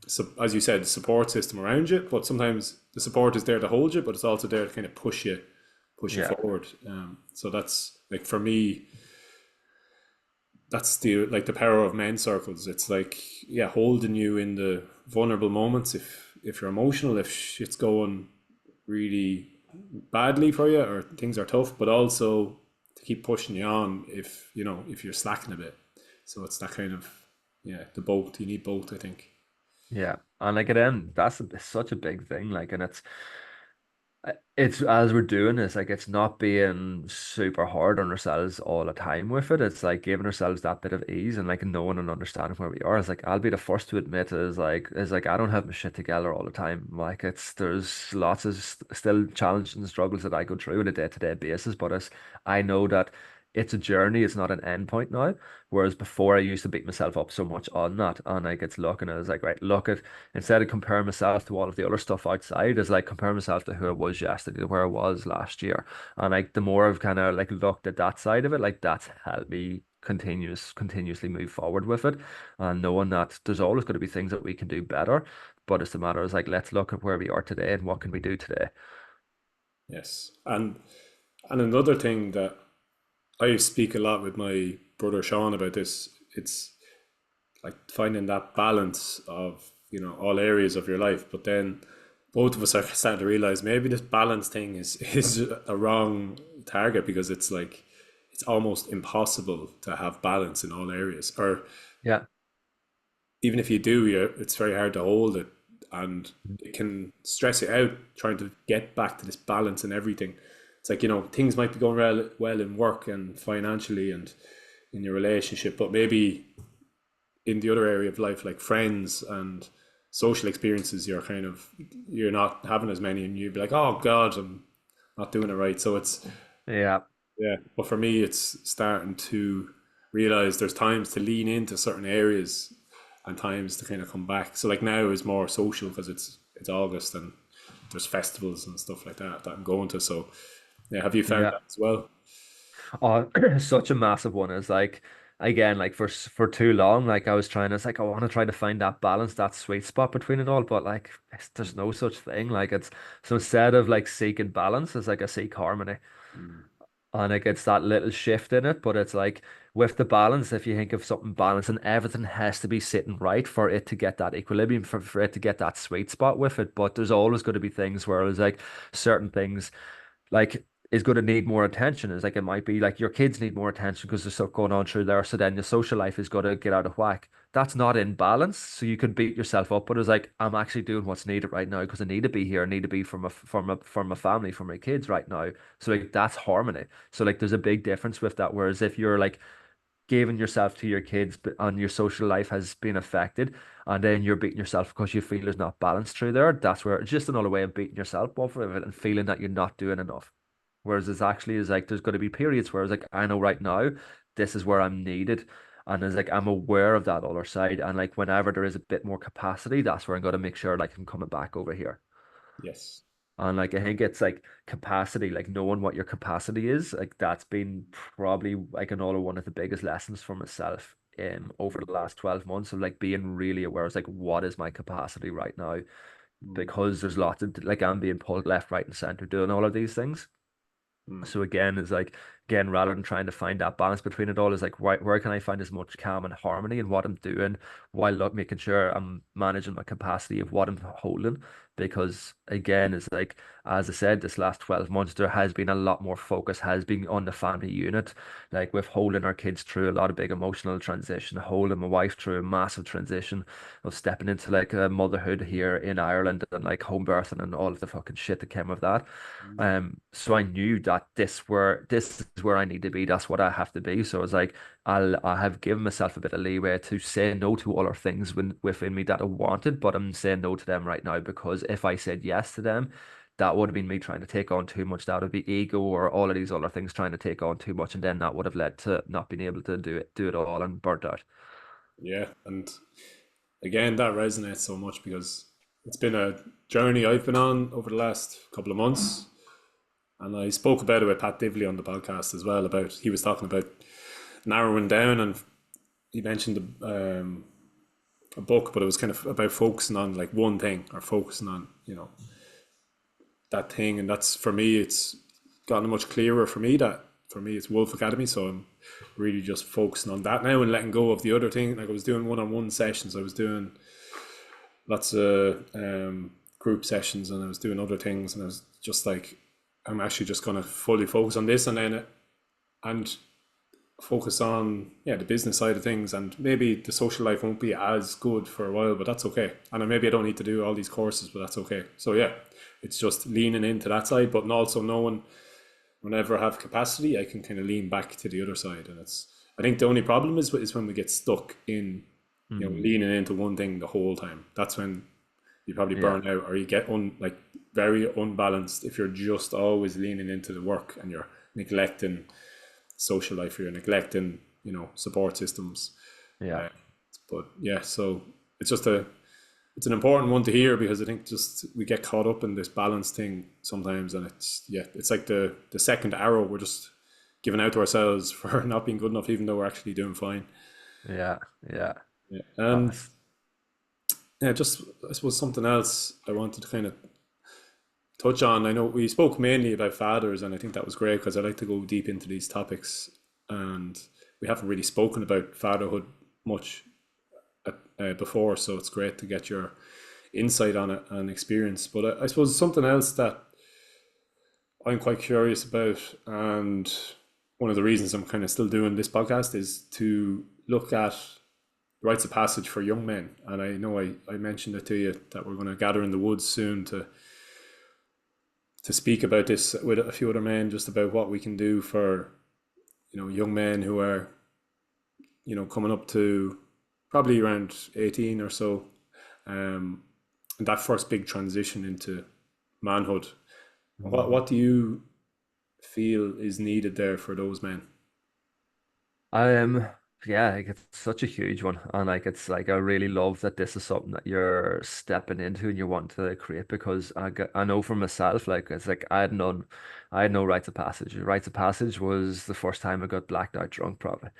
S1: so as you said, support system around you, but sometimes the support is there to hold you, but it's also there to kind of push you
S2: yeah,
S1: forward. So that's like for me, that's the power of men's circles. It's like yeah, holding you in the vulnerable moments if you're emotional, if shit's going really badly for you or things are tough, but also to keep pushing you on if you're slacking a bit. So it's that kind of yeah, the both. You need both, I think.
S2: yeah. And like again, it's such a big thing. Like, and it's as we're doing this, like it's not being super hard on ourselves all the time with it. It's like giving ourselves that bit of ease and like knowing and understanding where we are. It's like I'll be the first to admit is like I don't have my shit together all the time. Like there's lots of still challenges and struggles that I go through on a day-to-day basis, but I know that it's a journey, it's not an end point now. Whereas before I used to beat myself up so much on that. And like it's looking at it, it's like, right, look at instead of comparing myself to all of the other stuff outside, is like compare myself to who I was yesterday, to where I was last year. And like the more I've kind of like looked at that side of it, like that's helped me continuously move forward with it. And knowing that there's always going to be things that we can do better. But it's the matter is like let's look at where we are today and what can we do today.
S1: Yes, and another thing that I speak a lot with my brother Sean about this. It's like finding that balance of all areas of your life, but then both of us are starting to realize maybe this balance thing is a wrong target because it's like it's almost impossible to have balance in all areas, or
S2: Yeah.
S1: even if you do, it's very hard to hold it, and it can stress you out trying to get back to this balance and everything. It's like things might be going well in work and financially and in your relationship, but maybe in the other area of life, like friends and social experiences, you're not having as many, and you'd be like, oh God, I'm not doing it right. So it's
S2: Yeah.
S1: yeah, but for me, it's starting to realize there's times to lean into certain areas and times to kind of come back. So like now is more social because it's August and there's festivals and stuff like that I'm going to. So yeah, have you found
S2: Yeah.
S1: that as well?
S2: Oh, such a massive one is like again, like for too long, like I was trying to, it's like I want to try to find that balance, that sweet spot between it all, but like there's no such thing. Like it's so instead of like seeking balance, it's like I seek harmony.
S1: Mm.
S2: And it gets that little shift in it, but it's like with the balance, if you think of something balanced and everything has to be sitting right for it to get that equilibrium, for it to get that sweet spot with it. But there's always going to be things where it's like certain things like is going to need more attention. It's like it might be like your kids need more attention because there's stuff going on through there. So then your social life is going to get out of whack. That's not in balance. So you can beat yourself up, but it's like I'm actually doing what's needed right now because I need to be here. I need to be for my family, for my kids right now. So like that's harmony. So like there's a big difference with that. Whereas if you're like giving yourself to your kids and your social life has been affected and then you're beating yourself because you feel there's not balance through there, that's where it's just another way of beating yourself up of it and feeling that you're not doing enough. Whereas it's actually is like there's going to be periods where it's like I know right now this is where I'm needed. And it's like I'm aware of that other side. And like whenever there is a bit more capacity, that's where I'm going to make sure like I'm coming back over here.
S1: Yes.
S2: And like I think it's like capacity, like knowing what your capacity is, like that's been probably like another one of the biggest lessons for myself over the last 12 months of like being really aware of like what is my capacity right now
S1: Mm.
S2: because there's lots of like I'm being pulled left, right, and center doing all of these things.
S1: Mm.
S2: So again, is like again, rather than trying to find that balance between it all, is like where can I find as much calm and harmony in what I'm doing while not making sure I'm managing my capacity of what I'm holding. Because again, it's like as I said, this last 12 months there has been a lot more focus has been on the family unit, like with holding our kids through a lot of big emotional transition, holding my wife through a massive transition of stepping into like a motherhood here in Ireland and like home birthing and all of the fucking shit that came with that.
S1: Mm.
S2: So I knew that this is where I need to be. That's what I have to be. So I was like, I have given myself a bit of leeway to say no to all our things within me that I wanted, but I'm saying no to them right now because if I said yes to them, that would have been me trying to take on too much. That would be ego or all of these other things trying to take on too much, and then that would have led to not being able to do it all and burnt out.
S1: Yeah, and again, that resonates so much because it's been a journey I've been on over the last couple of months. And I spoke about it with Pat Divley on the podcast as well. About he was talking about narrowing down, and he mentioned a book, but it was kind of about focusing on like one thing or focusing on that thing. And that's for me, it's gotten much clearer for me that for me it's Wolf Academy. So I'm really just focusing on that now and letting go of the other thing. Like I was doing one-on-one sessions, I was doing lots of group sessions, and I was doing other things, and I was just like, I'm actually just going to fully focus on this, and then and focus on the business side of things, and maybe the social life won't be as good for a while, but that's okay. And maybe I don't need to do all these courses, but that's okay. So yeah, it's just leaning into that side, but also knowing whenever I have capacity, I can kind of lean back to the other side. And it's I think the only problem is when we get stuck in
S2: Hmm.
S1: leaning into one thing the whole time. That's when you probably
S2: Yeah.
S1: burn out or you get like very unbalanced if you're just always leaning into the work and you're neglecting social life, or you're neglecting support systems.
S2: Yeah.
S1: uh, but yeah, so it's just it's an important one to hear, because I think just we get caught up in this balance thing sometimes, and it's like the second arrow we're just giving out to ourselves for not being good enough, even though we're actually doing fine.
S2: Yeah. Yeah.
S1: Yeah.
S2: Uh,
S1: And yeah, just I suppose something else I wanted to kind of touch on. I know we spoke mainly about fathers, and I think that was great because I like to go deep into these topics, and we haven't really spoken about fatherhood much before, so it's great to get your insight on it and experience. But I suppose something else that I'm quite curious about, and one of the reasons I'm kind of still doing this podcast, is to look at rites of passage for young men. And I know I mentioned it to you that we're going to gather in the woods soon to speak about this with a few other men, just about what we can do for young men who are coming up to probably around 18 or so, um, and that first big transition into manhood. What do you feel is needed there for those men?
S2: Um, yeah, like it's such a huge one, and like it's like I really love that this is something that you're stepping into and you want to create because I know for myself, like it's like I had no rites of passage. Rites of passage was the first time I got blacked out drunk, probably,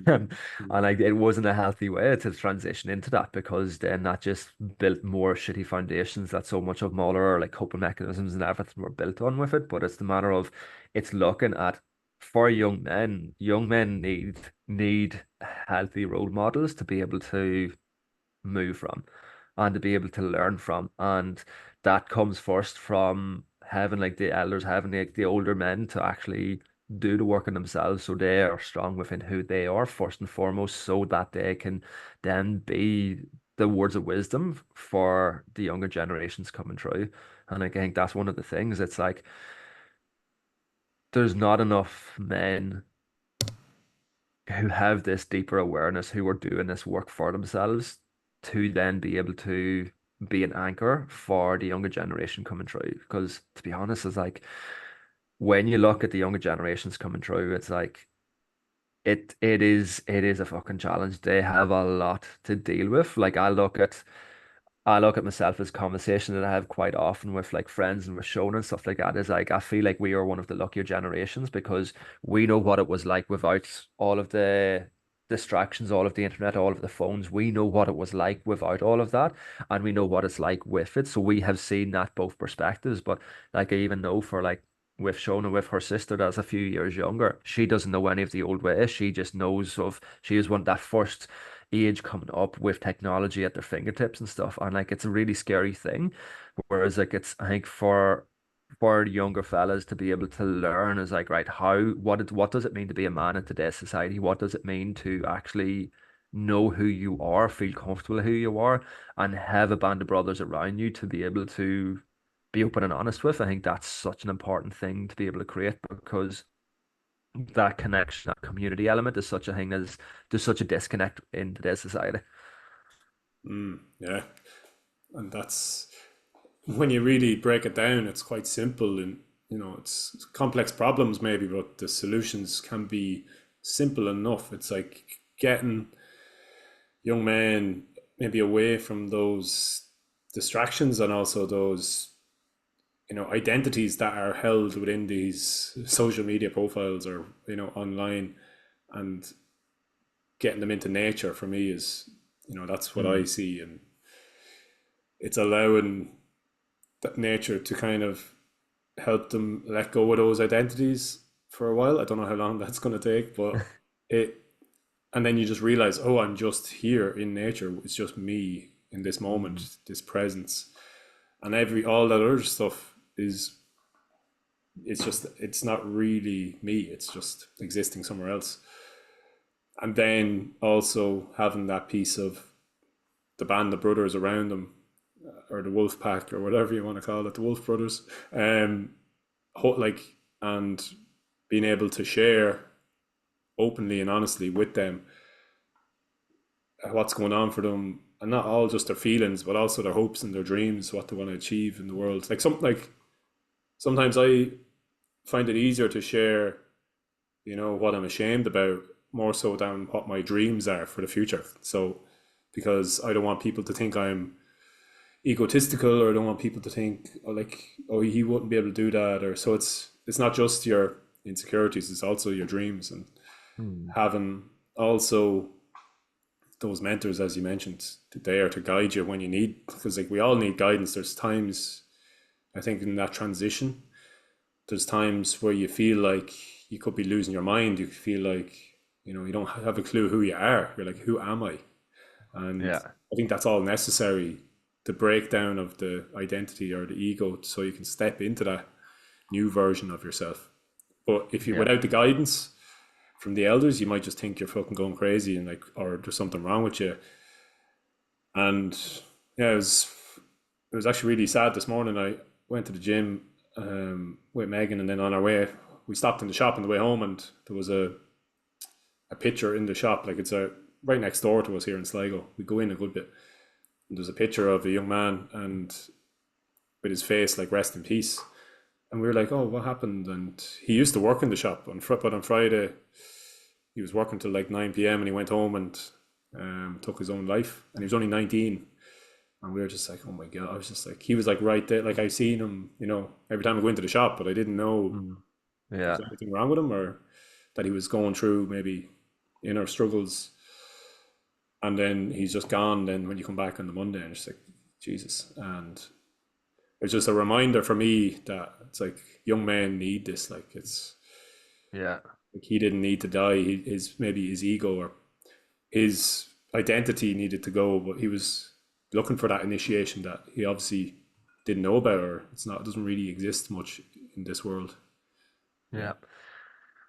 S2: and like it wasn't a healthy way to transition into that because then that just built more shitty foundations that so much of Muller like coping mechanisms and everything were built on with it. But it's the matter of it's looking at for young men need healthy role models to be able to move from and to be able to learn from. And that comes first from having like the elders, having like the older men to actually do the work on themselves so they are strong within who they are first and foremost, so that they can then be the words of wisdom for the younger generations coming through. And I think that's one of the things. It's like there's not enough men who have this deeper awareness, who are doing this work for themselves to then be able to be an anchor for the younger generation coming through. Because to be honest, it's like when you look at the younger generations coming through, it's like it is a fucking challenge. They have a lot to deal with. Like I look at myself as conversation that I have quite often with like friends and with Sean and stuff like that is like I feel like we are one of the luckier generations because we know what it was like without all of the distractions, all of the internet, all of the phones. We know what it was like without all of that, and we know what it's like with it. So we have seen that both perspectives. But like I even know for like with Shona, with her sister that's a few years younger, she doesn't know any of the old ways. She just knows of she is one that first age coming up with technology at their fingertips and stuff. And like it's a really scary thing. Whereas like it's I think for younger fellas to be able to learn is like, right, what does it mean to be a man in today's society? What does it mean to actually know who you are, feel comfortable who you are, and have a band of brothers around you to be able to be open and honest with? I think that's such an important thing to be able to create because that connection, that community element is such a thing as there's such a disconnect in today's society.
S1: Yeah, and that's when you really break it down, it's quite simple, and it's complex problems maybe, but the solutions can be simple enough. It's like getting young men maybe away from those distractions and also those identities that are held within these social media profiles or online, and getting them into nature for me is that's what I
S2: Mm.
S1: see, and it's allowing that nature to kind of help them let go of those identities for a while. I don't know how long that's going to take, but it, and then you just realize, oh, I'm just here in nature. It's just me in this
S2: Mm.
S1: moment, this presence, and all that other stuff is, it's not really me. It's just existing somewhere else. And then also having that piece of the band of brothers around them, or the wolf pack, or whatever you want to call it, the wolf brothers, um, like, and being able to share openly and honestly with them what's going on for them, and not all just their feelings, but also their hopes and their dreams, what they want to achieve in the world. Like sometimes I find it easier to share, what I'm ashamed about, more so than what my dreams are for the future. So because I don't want people to think I'm egotistical, or I don't want people to think, oh, like, oh, he wouldn't be able to do that, or so it's not just your insecurities, it's also your dreams, and
S2: Mm.
S1: having also those mentors, as you mentioned, there to guide you when you need, because like we all need guidance. There's times, I think, in that transition, there's times where you feel like you could be losing your mind. You feel like you don't have a clue who you are. You're like, who am I? And
S2: Yeah.
S1: I think that's all necessary, the breakdown of the identity or the ego, so you can step into that new version of yourself. But if you
S2: Yeah.
S1: without the guidance from the elders, you might just think you're fucking going crazy, and like, or there's something wrong with you. And yeah, it was actually really sad this morning. I went to the gym with Megan, and then on our way, we stopped in the shop on the way home, and there was a picture in the shop. Like, it's a right next door to us here in Sligo. We go in a good bit. And there's a picture of a young man, and with his face like rest in peace. And we were like, oh, what happened? And he used to work in the shop but on Friday he was working till like 9 p.m. and he went home and took his own life. And he was only 19. And we were just like, oh my God. I was just like, he was like right there. Like, I seen him, every time I go into the shop, but I didn't know
S2: Mm.
S1: there
S2: Yeah.
S1: was anything wrong with him, or that he was going through maybe inner struggles. And then he's just gone. Then when you come back on the Monday, and it's like, Jesus. And it's just a reminder for me that it's like young men need this. Like, it's
S2: Yeah.
S1: like he didn't need to die. His maybe his ego or his identity needed to go, but he was looking for that initiation that he obviously didn't know about, or it doesn't really exist much in this world. Yeah.
S2: Yeah.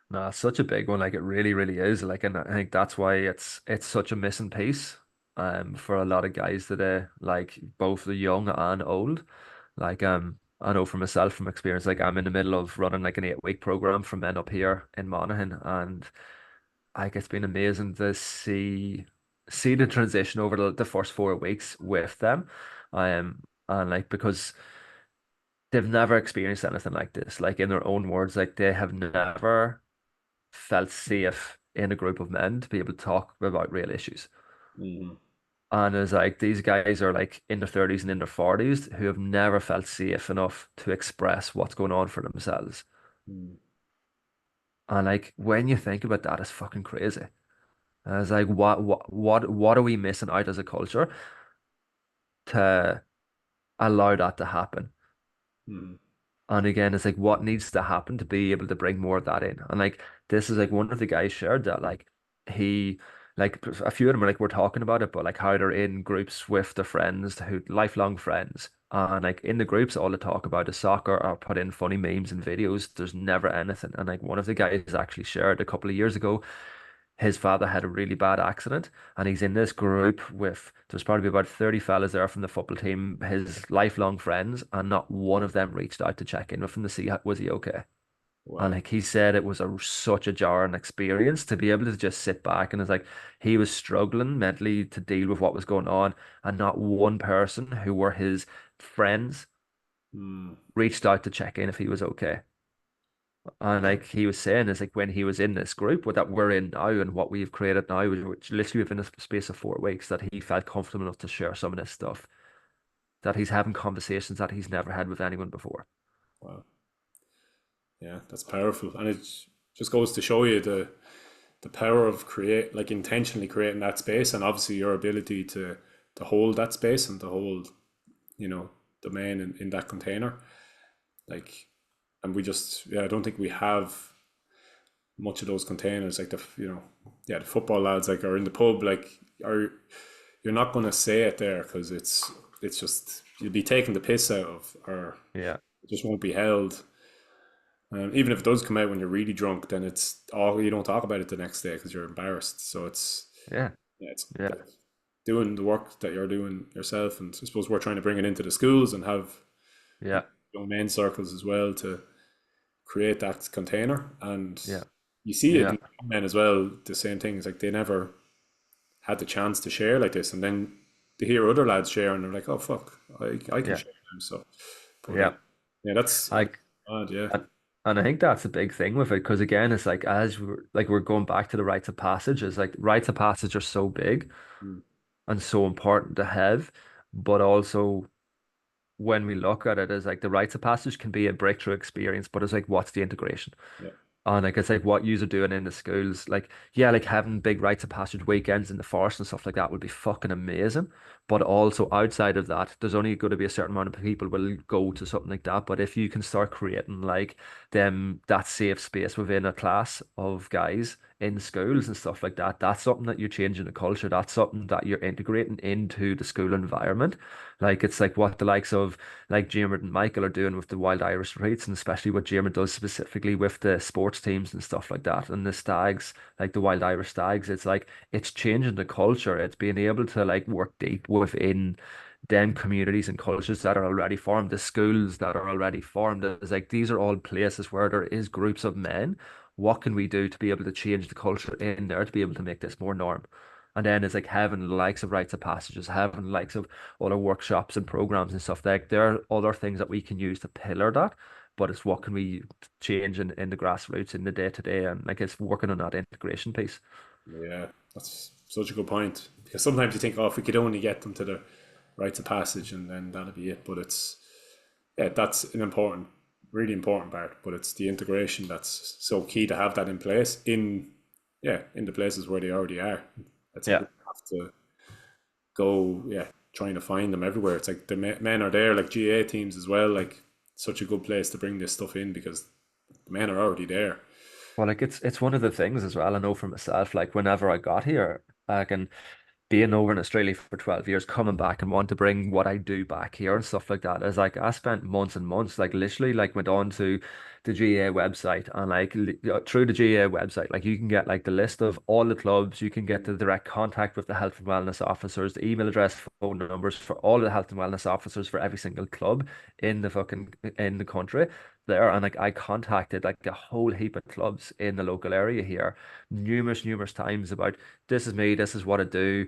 S2: No, it's such a big one. Like it really, really is. Like, and I think that's why it's such a missing piece, for a lot of guys today, like both the young and old. Like, I know for myself from experience, like I'm in the middle of running like an 8 week program for men up here in Monaghan, and like it's been amazing to see the transition over the first 4 weeks with them, and like because they've never experienced anything like this. Like in their own words, like they have never felt safe in a group of men to be able to talk about real issues.
S1: Mhm.
S2: And it's like these guys are like in their 30s and in their 40s who have never felt safe enough to express what's going on for themselves.
S1: Mm.
S2: And like when you think about that, it's fucking crazy. I was like, what are we missing out as a culture to allow that to happen?
S1: Mm.
S2: And again, it's like what needs to happen to be able to bring more of that in. And like this is like one of the guys shared that like he like a few of them are like we're talking about it, but like how they're in groups with their friends who lifelong friends. And like in the groups, all they talk about is soccer or put in funny memes and videos. There's never anything. And like one of the guys actually shared a couple of years ago his father had a really bad accident and he's in this group with there's probably about 30 fellas there from the football team, his lifelong friends, and not one of them reached out to check in with him to see was he okay. And
S1: Wow.
S2: like he said it was such a jarring experience to be able to just sit back and it's like he was struggling mentally to deal with what was going on and not one person who were his friends
S1: Mm.
S2: reached out to check in if he was okay. And
S1: Wow.
S2: like he was saying, is like when he was in this group what that we're in now and what we've created now, which literally within a space of 4 weeks, that he felt comfortable enough to share some of this stuff, that he's having conversations that he's never had with anyone before.
S1: Wow. Yeah, that's powerful, and it just goes to show you the power of create like intentionally creating that space, and obviously your ability to hold that space and to hold the man in that container. Like, and we just yeah, I don't think we have much of those containers. Like the football lads like are in the pub like are you're not going to say it there because it's just you'll be taking the piss out of or
S2: Yeah,
S1: it just won't be held. Even if it does come out when you're really drunk, then it's all you don't talk about it the next day because you're embarrassed. So it's
S2: yeah,
S1: yeah, it's
S2: yeah,
S1: like doing the work that you're doing yourself, and I suppose we're trying to bring it into the schools and have
S2: yeah,
S1: young men's circles as well to create that container. And
S2: yeah,
S1: you see it
S2: yeah.
S1: in young men as well. The same things like they never had the chance to share like this, and then they hear other lads share, and they're like, "Oh fuck, I can
S2: Yeah,
S1: share them." So, but
S2: yeah.
S1: yeah, that's
S2: Like,
S1: odd. Yeah.
S2: and, and I think that's a big thing with it because again, it's like as we're going back to the rites of passage. It's like rites of passage are so big
S1: Mm,
S2: and so important to have, but also when we look at it as like the rites of passage can be a breakthrough experience, but it's like what's the integration?
S1: yeah.
S2: And like it's like what yous are doing in the schools, like yeah, like having big rites of passage weekends in the forest and stuff like that would be fucking amazing. But also outside of that, there's only going to be a certain amount of people will go to something like that. But if you can start creating like them that safe space within a class of guys in schools and stuff like that, that's something that you're changing the culture. That's something that you're integrating into the school environment. Like it's like what the likes of like James and Michael are doing with the Wild Irish Retreats, and especially what James does specifically with the sports teams and stuff like that, and the stags, like the Wild Irish Stags. It's like it's changing the culture. It's being able to like work deep within them communities and cultures that are already formed, the schools that are already formed. It's like these are all places where there is groups of men. What can we do to be able to change the culture in there to be able to make this more norm? And then it's like having the likes of rites of passages, having the likes of other workshops and programs and stuff. Like there are other things that we can use to pillar that, but it's what can we change in the grassroots in the day to day, and like it's working on that integration piece.
S1: Yeah, that's such a good point. Because sometimes you think, oh, if we could only get them to the rites of passage, and then that'll be it. But it's yeah, that's an important, really important part. But it's the integration that's so key to have that in place in yeah in the places where they already are. It's like we
S2: Yeah.
S1: have to go yeah trying to find them everywhere. It's like the men are there, like GA teams as well. Like such a good place to bring this stuff in because the men are already there.
S2: Well, like it's one of the things as well. I know for myself, like whenever I got here, I can being over in Australia for 12 years, coming back and want to bring what I do back here and stuff like that. Is like I spent months and months, like literally, like went on to the GA website and like through the GA website, like you can get like the list of all the clubs, you can get the direct contact with the health and wellness officers, the email address, phone numbers for all the health and wellness officers for every single club in the fucking in the country there. And like I contacted like a whole heap of clubs in the local area here numerous times about this is me, this is what I do.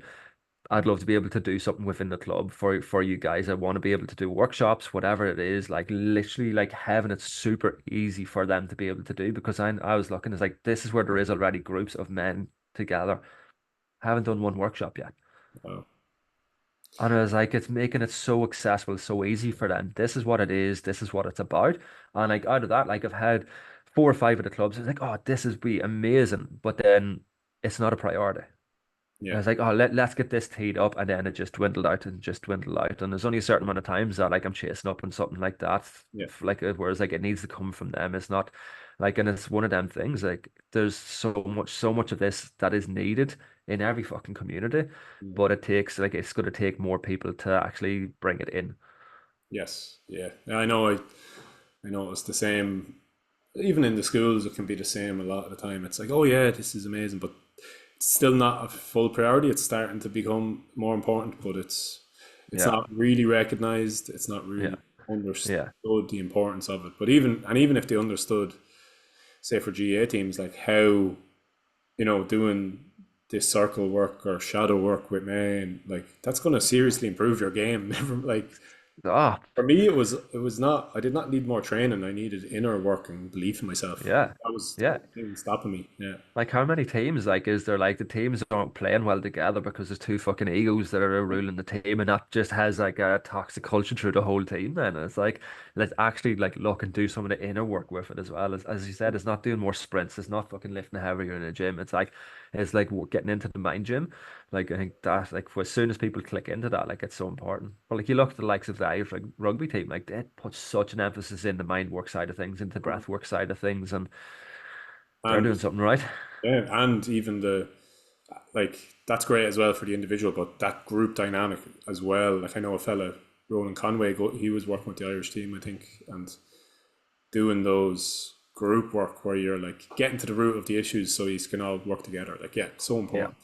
S2: I'd love to be able to do something within the club for you guys. I want to be able to do workshops, whatever it is, like literally like having it super easy for them to be able to do because I was looking, it's like this is where there is already groups of men together. Haven't done one workshop yet.
S1: Wow.
S2: And I was like, it's making it so accessible, so easy for them. This is what it is, this is what it's about. And like out of that, like I've had 4 or 5 of the clubs, it's like, oh, this is be amazing. But then it's not a priority. I
S1: Yeah.
S2: was like, oh, let's get this teed up, and then it just dwindled out and just dwindled out. And there's only a certain amount of times that like I'm chasing up on something like that,
S1: Yeah.
S2: like whereas like it needs to come from them. It's not like, and it's one of them things. Like there's so much of this that is needed in every fucking community,
S1: Mm.
S2: but it takes like it's going to take more people to actually bring it in.
S1: Yes. Yeah. I know. I know it's the same. Even in the schools, it can be the same a lot of the time. It's like, oh yeah, this is amazing, but it's still not a full priority. It's starting to become more important, but it's
S2: Yeah,
S1: not really recognized. It's not
S2: yeah,
S1: really understood
S2: yeah,
S1: the importance of it. But even if they understood, say for GA teams, like how doing this circle work or shadow work with men, like that's going to seriously improve your game. Never like
S2: ah,
S1: for me, it was not. I did not need more training. I needed inner work and belief in myself.
S2: yeah,
S1: That
S2: yeah.
S1: was the thing stopping me. Yeah.
S2: Like how many teams like is there like the teams aren't playing well together because there's two fucking egos that are ruling the team and that just has like a toxic culture through the whole team then. And it's like let's actually like look and do some of the inner work with it as well. As you said, it's not doing more sprints, it's not fucking lifting heavier in a gym. It's like getting into the mind gym. Like I think that like as soon as people click into that, like it's so important. But like you look at the likes of the Irish like rugby team, like they put such an emphasis in the mind work side of things, into the breath work side of things, and they're
S1: And
S2: doing something right.
S1: yeah, and even like that's great as well for the individual, but that group dynamic as well. Like I know a fella, Ronan Conway, he was working with the Irish team, I think, and doing those group work where you're like getting to the root of the issues so you can all work together. Like yeah, so
S2: Yeah.
S1: important.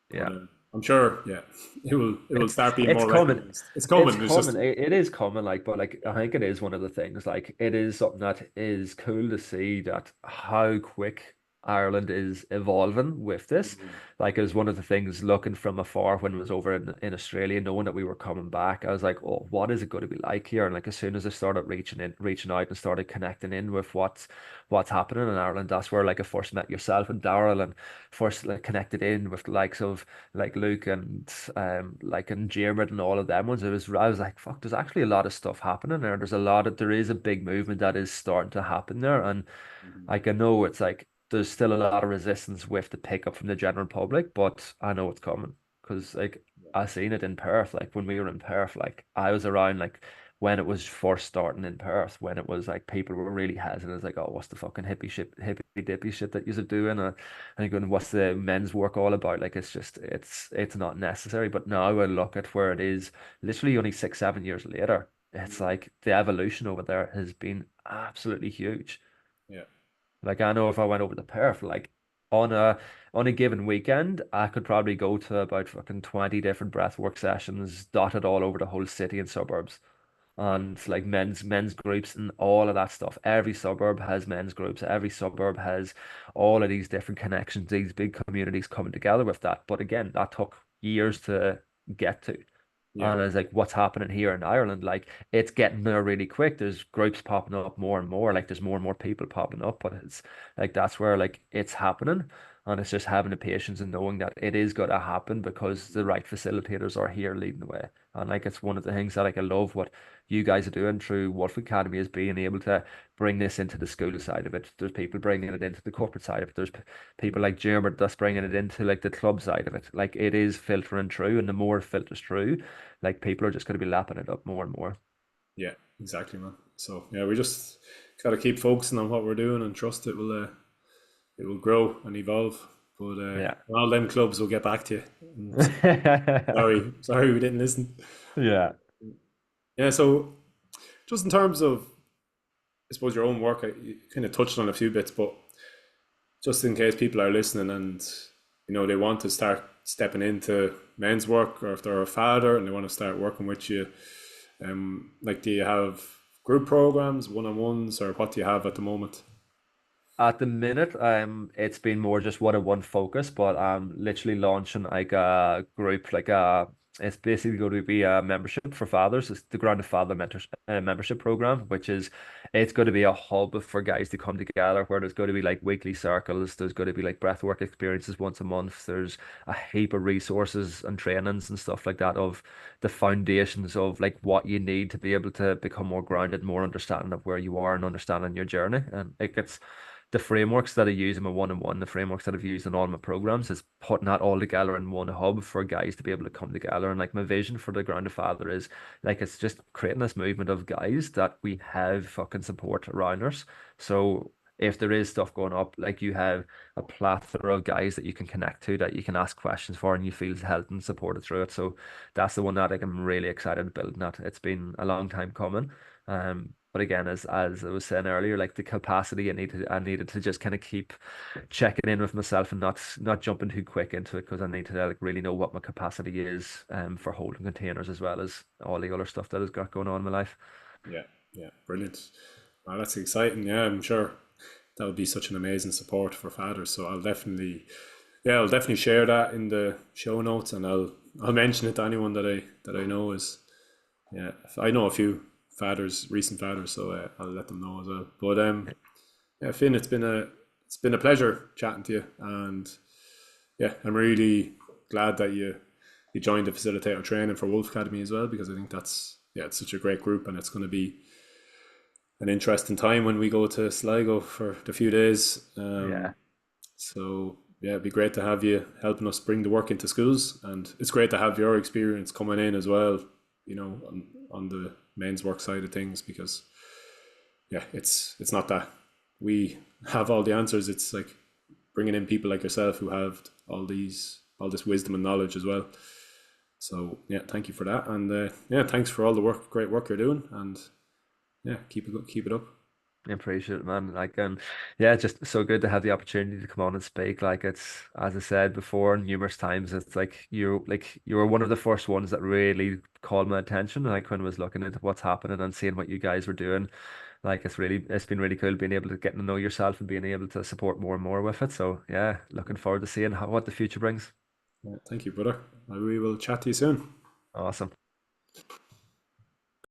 S1: But
S2: Yeah.
S1: I'm sure, yeah, it will
S2: It's
S1: start being
S2: it's
S1: more
S2: common.
S1: recognized. It's
S2: It's
S1: coming. There's just
S2: common. It is common, like, but like I think it is one of the things. Like it is something that is cool to see that how quick Ireland is evolving with this. Like it was one of the things looking from afar when I was over in Australia, knowing that we were coming back. I was like, oh, what is it going to be like here? And like as soon as I started reaching out and started connecting in with what's happening in Ireland, that's where like I first met yourself and Daryl and first like connected in with the likes of like Luke and like and Jeremy and all of them ones. I was like, fuck, there's actually a lot of stuff happening there. There is a big movement that is starting to happen there. And like I know it's like there's still a lot of resistance with the pickup from the general public, but I know it's coming. Because like I seen it in Perth, like when we were in Perth, like I was around like when it was first starting in Perth, when it was like people were really hesitant. It's like, oh, what's the fucking hippy dippy shit that you're doing? And going, what's the men's work all about? Like it's just it's not necessary. But now I look at where it is, literally only 6, 7 years later. It's like the evolution over there has been absolutely huge.
S1: yeah,
S2: Like I know if I went over to Perth, like on a on a given weekend, I could probably go to about fucking 20 different breathwork sessions dotted all over the whole city and suburbs.
S1: yeah,
S2: And like men's groups and all of that stuff. Every suburb has men's groups. Every suburb has all of these different connections, these big communities coming together with that. But again, that took years to get to.
S1: yeah,
S2: And it's like, what's happening here in Ireland? Like, it's getting there really quick. There's groups popping up more and more. Like, there's more and more people popping up. But it's like, that's where, like, it's happening. And it's just having the patience and knowing that it is going to happen because the right facilitators are here leading the way. And, like, it's one of the things that, like, I love what you guys are doing through Wolf Academy is being able to bring this into the school side of it. There's people bringing it into the corporate side of it. There's people like Jeremy that's bringing it into, like, the club side of it. Like, it is filtering through. And the more it filters through, like people are just going to be lapping it up more and more.
S1: yeah. Exactly, man. So yeah, we just got to keep focusing on what we're doing and trust it will grow and evolve. But
S2: Yeah.
S1: all them clubs will get back to you. And sorry, we didn't listen.
S2: Yeah.
S1: Yeah. So just in terms of, I suppose your own work, you kind of touched on a few bits, but just in case people are listening and they want to start stepping into men's work, or if they're a father and they want to start working with you, like do you have group programs, one-on-ones, or what do you have at the moment?
S2: At the minute, it's been more just one-on-one focus, but I'm literally launching like a group, it's basically going to be a membership for fathers. It's the Grounded Father membership program, which is it's going to be a hub for guys to come together where there's going to be like weekly circles, there's going to be like breathwork experiences once a month, there's a heap of resources and trainings and stuff like that of the foundations of like what you need to be able to become more grounded, more understanding of where you are and understanding your journey. And it gets the frameworks that I use in my one-on-one, the frameworks that I've used in all my programs is putting that all together in one hub for guys to be able to come together. And like my vision for the Grounded Father is like it's just creating this movement of guys that we have fucking support around us. So if there is stuff going up, like you have a plethora of guys that you can connect to, that you can ask questions for, and you feel held and supported through it. So that's the one that like, I'm really excited building that. It's been a long time coming. But again, as I was saying earlier, like the capacity I needed to just kind of keep checking in with myself and not jumping too quick into it because I need to like really know what my capacity is for holding containers as well as all the other stuff that has got going on in my life.
S1: Yeah, yeah, brilliant. Well, that's exciting. Yeah, I'm sure that would be such an amazing support for fathers. So I'll definitely share that in the show notes, and I'll mention it to anyone that I know is, yeah. I know a few fathers, recent fathers, so I'll let them know as well. But yeah, Finn, it's been a pleasure chatting to you, and yeah, I'm really glad that you joined the facilitator training for Wolf Academy as well, because I think that's, yeah, it's such a great group, and it's going to be an interesting time when we go to Sligo for the few days.
S2: Yeah.
S1: So yeah, it'd be great to have you helping us bring the work into schools, and it's great to have your experience coming in as well. On the men's work side of things, because yeah, it's not that we have all the answers. It's like bringing in people like yourself who have all this wisdom and knowledge as well. So yeah, thank you for that, and yeah, thanks for all the great work you're doing, and yeah, keep it up.
S2: I appreciate it, man. Like, yeah, it's just so good to have the opportunity to come on and speak. Like, it's as I said before numerous times, it's like you were one of the first ones that really called my attention. Like when I was looking into what's happening and seeing what you guys were doing, like it's been really cool being able to get to know yourself and being able to support more and more with it. So yeah, looking forward to seeing what the future brings.
S1: Yeah, thank you, brother. We will chat to you soon.
S2: Awesome.